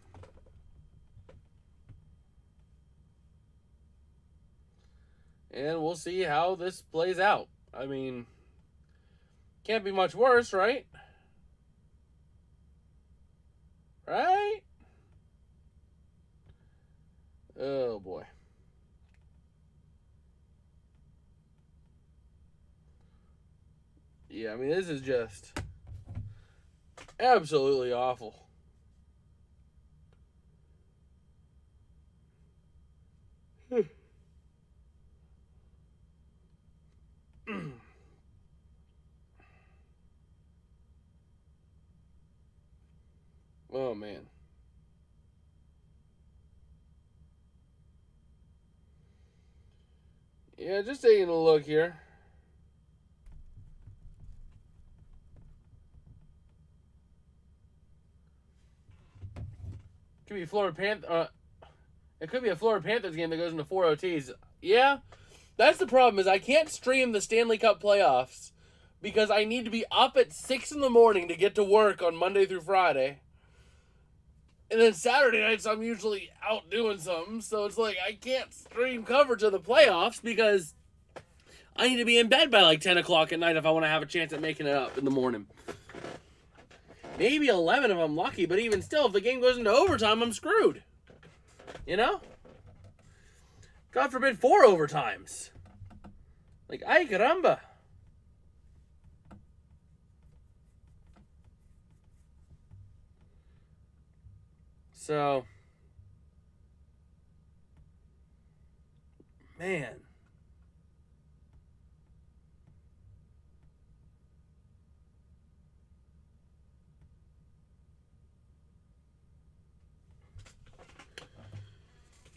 And we'll see how this plays out. I mean, can't be much worse, right? Right? Oh, boy. Yeah, I mean, this is just absolutely awful. Oh, man. Yeah, just taking a look here. Could be Florida Panthers. It could be a Florida Panthers game that goes into 4 OTs. Yeah, that's the problem. Is I can't stream the Stanley Cup playoffs because I need to be up at 6 in the morning to get to work on Monday through Friday. And then Saturday nights, I'm usually out doing something. So it's like I can't stream coverage of the playoffs because I need to be in bed by like 10 o'clock at night if I want to have a chance at making it up in the morning. Maybe 11 if I'm lucky, but even still, if the game goes into overtime, I'm screwed. You know? God forbid 4 overtimes. Like, ay caramba. So, man.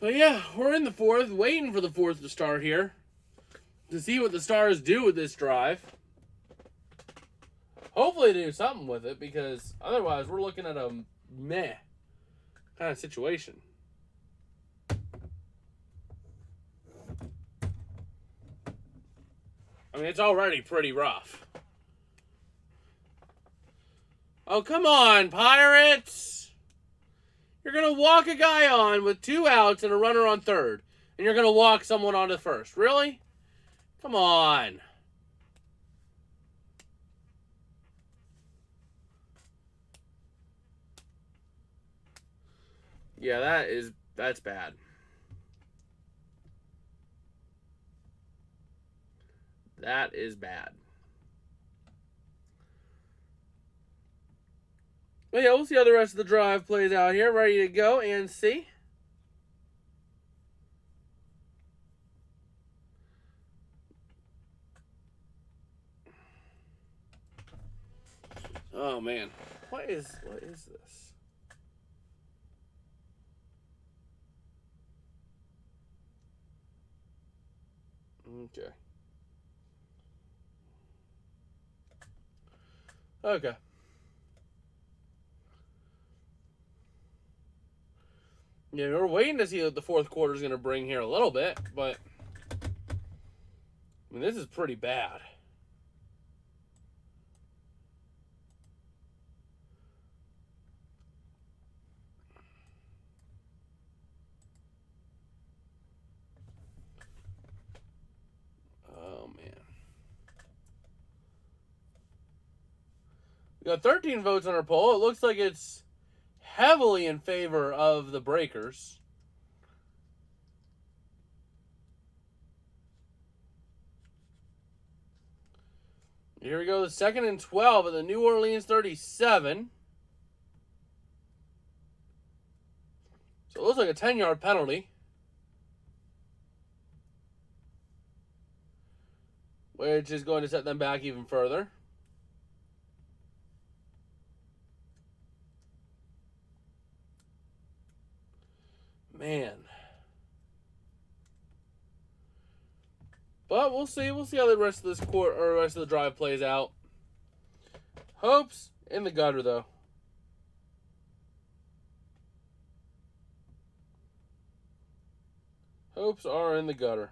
But yeah, we're in the 4th, waiting for the 4th to start here. To see what the Stars do with this drive. Hopefully they do something with it, because otherwise we're looking at a meh kind of situation. I mean, it's already pretty rough. Oh, come on, Pirates! You're going to walk a guy on with 2 outs and a runner on 3rd. And you're going to walk someone onto 1st. Really? Come on. Yeah, that's bad. That is bad. But yeah, we'll see how the rest of the drive plays out here. Ready to go and see. Oh man, what is this? Okay. Okay. Yeah, we're waiting to see what the 4th quarter is going to bring here a little bit, but I mean, this is pretty bad. Oh man. We got 13 votes on our poll. It looks like it's heavily in favor of the Breakers. Here we go, the 2nd and 12 at the New Orleans 37. So it looks like a 10-yard penalty, which is going to set them back even further. Man. But we'll see. We'll see how the rest of this quarter or the rest of the drive plays out. Hopes in the gutter, though. Hopes are in the gutter.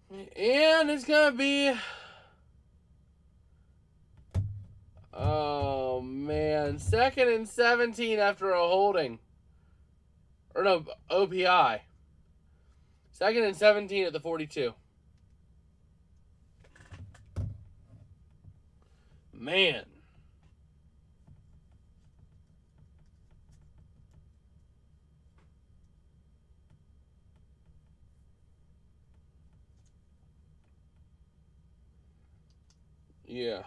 And it's going to be... Oh, man. 2nd and 17 after a holding. Or no, OPI. 2nd and 17 at the 42. Man. Yeah.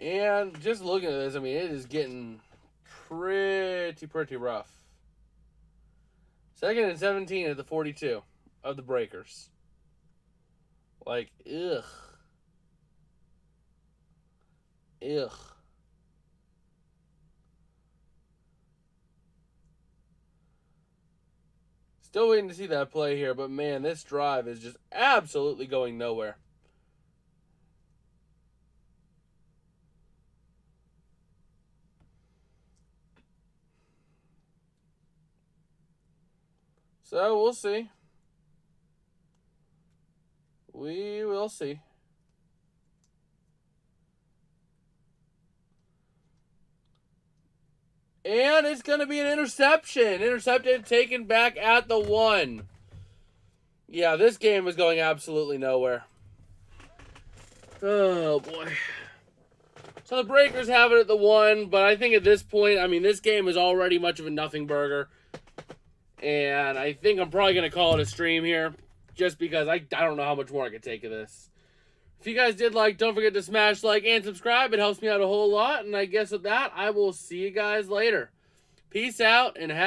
And just looking at this, I mean, it is getting pretty rough. 2nd and 17 at the 42 of the Breakers. Like, ugh. Ugh. Still waiting to see that play here, but man, this drive is just absolutely going nowhere. So, we'll see. We will see. And it's going to be an interception. Intercepted, taken back at the 1. Yeah, this game is going absolutely nowhere. Oh, boy. So the Breakers have it at the 1, but I think at this point, I mean, this game is already much of a nothing burger. And I think I'm probably going to call it a stream here, just because I don't know how much more I could take of this. If you guys did like, don't forget to smash like and subscribe. It helps me out a whole lot. And I guess with that, I will see you guys later. Peace out and have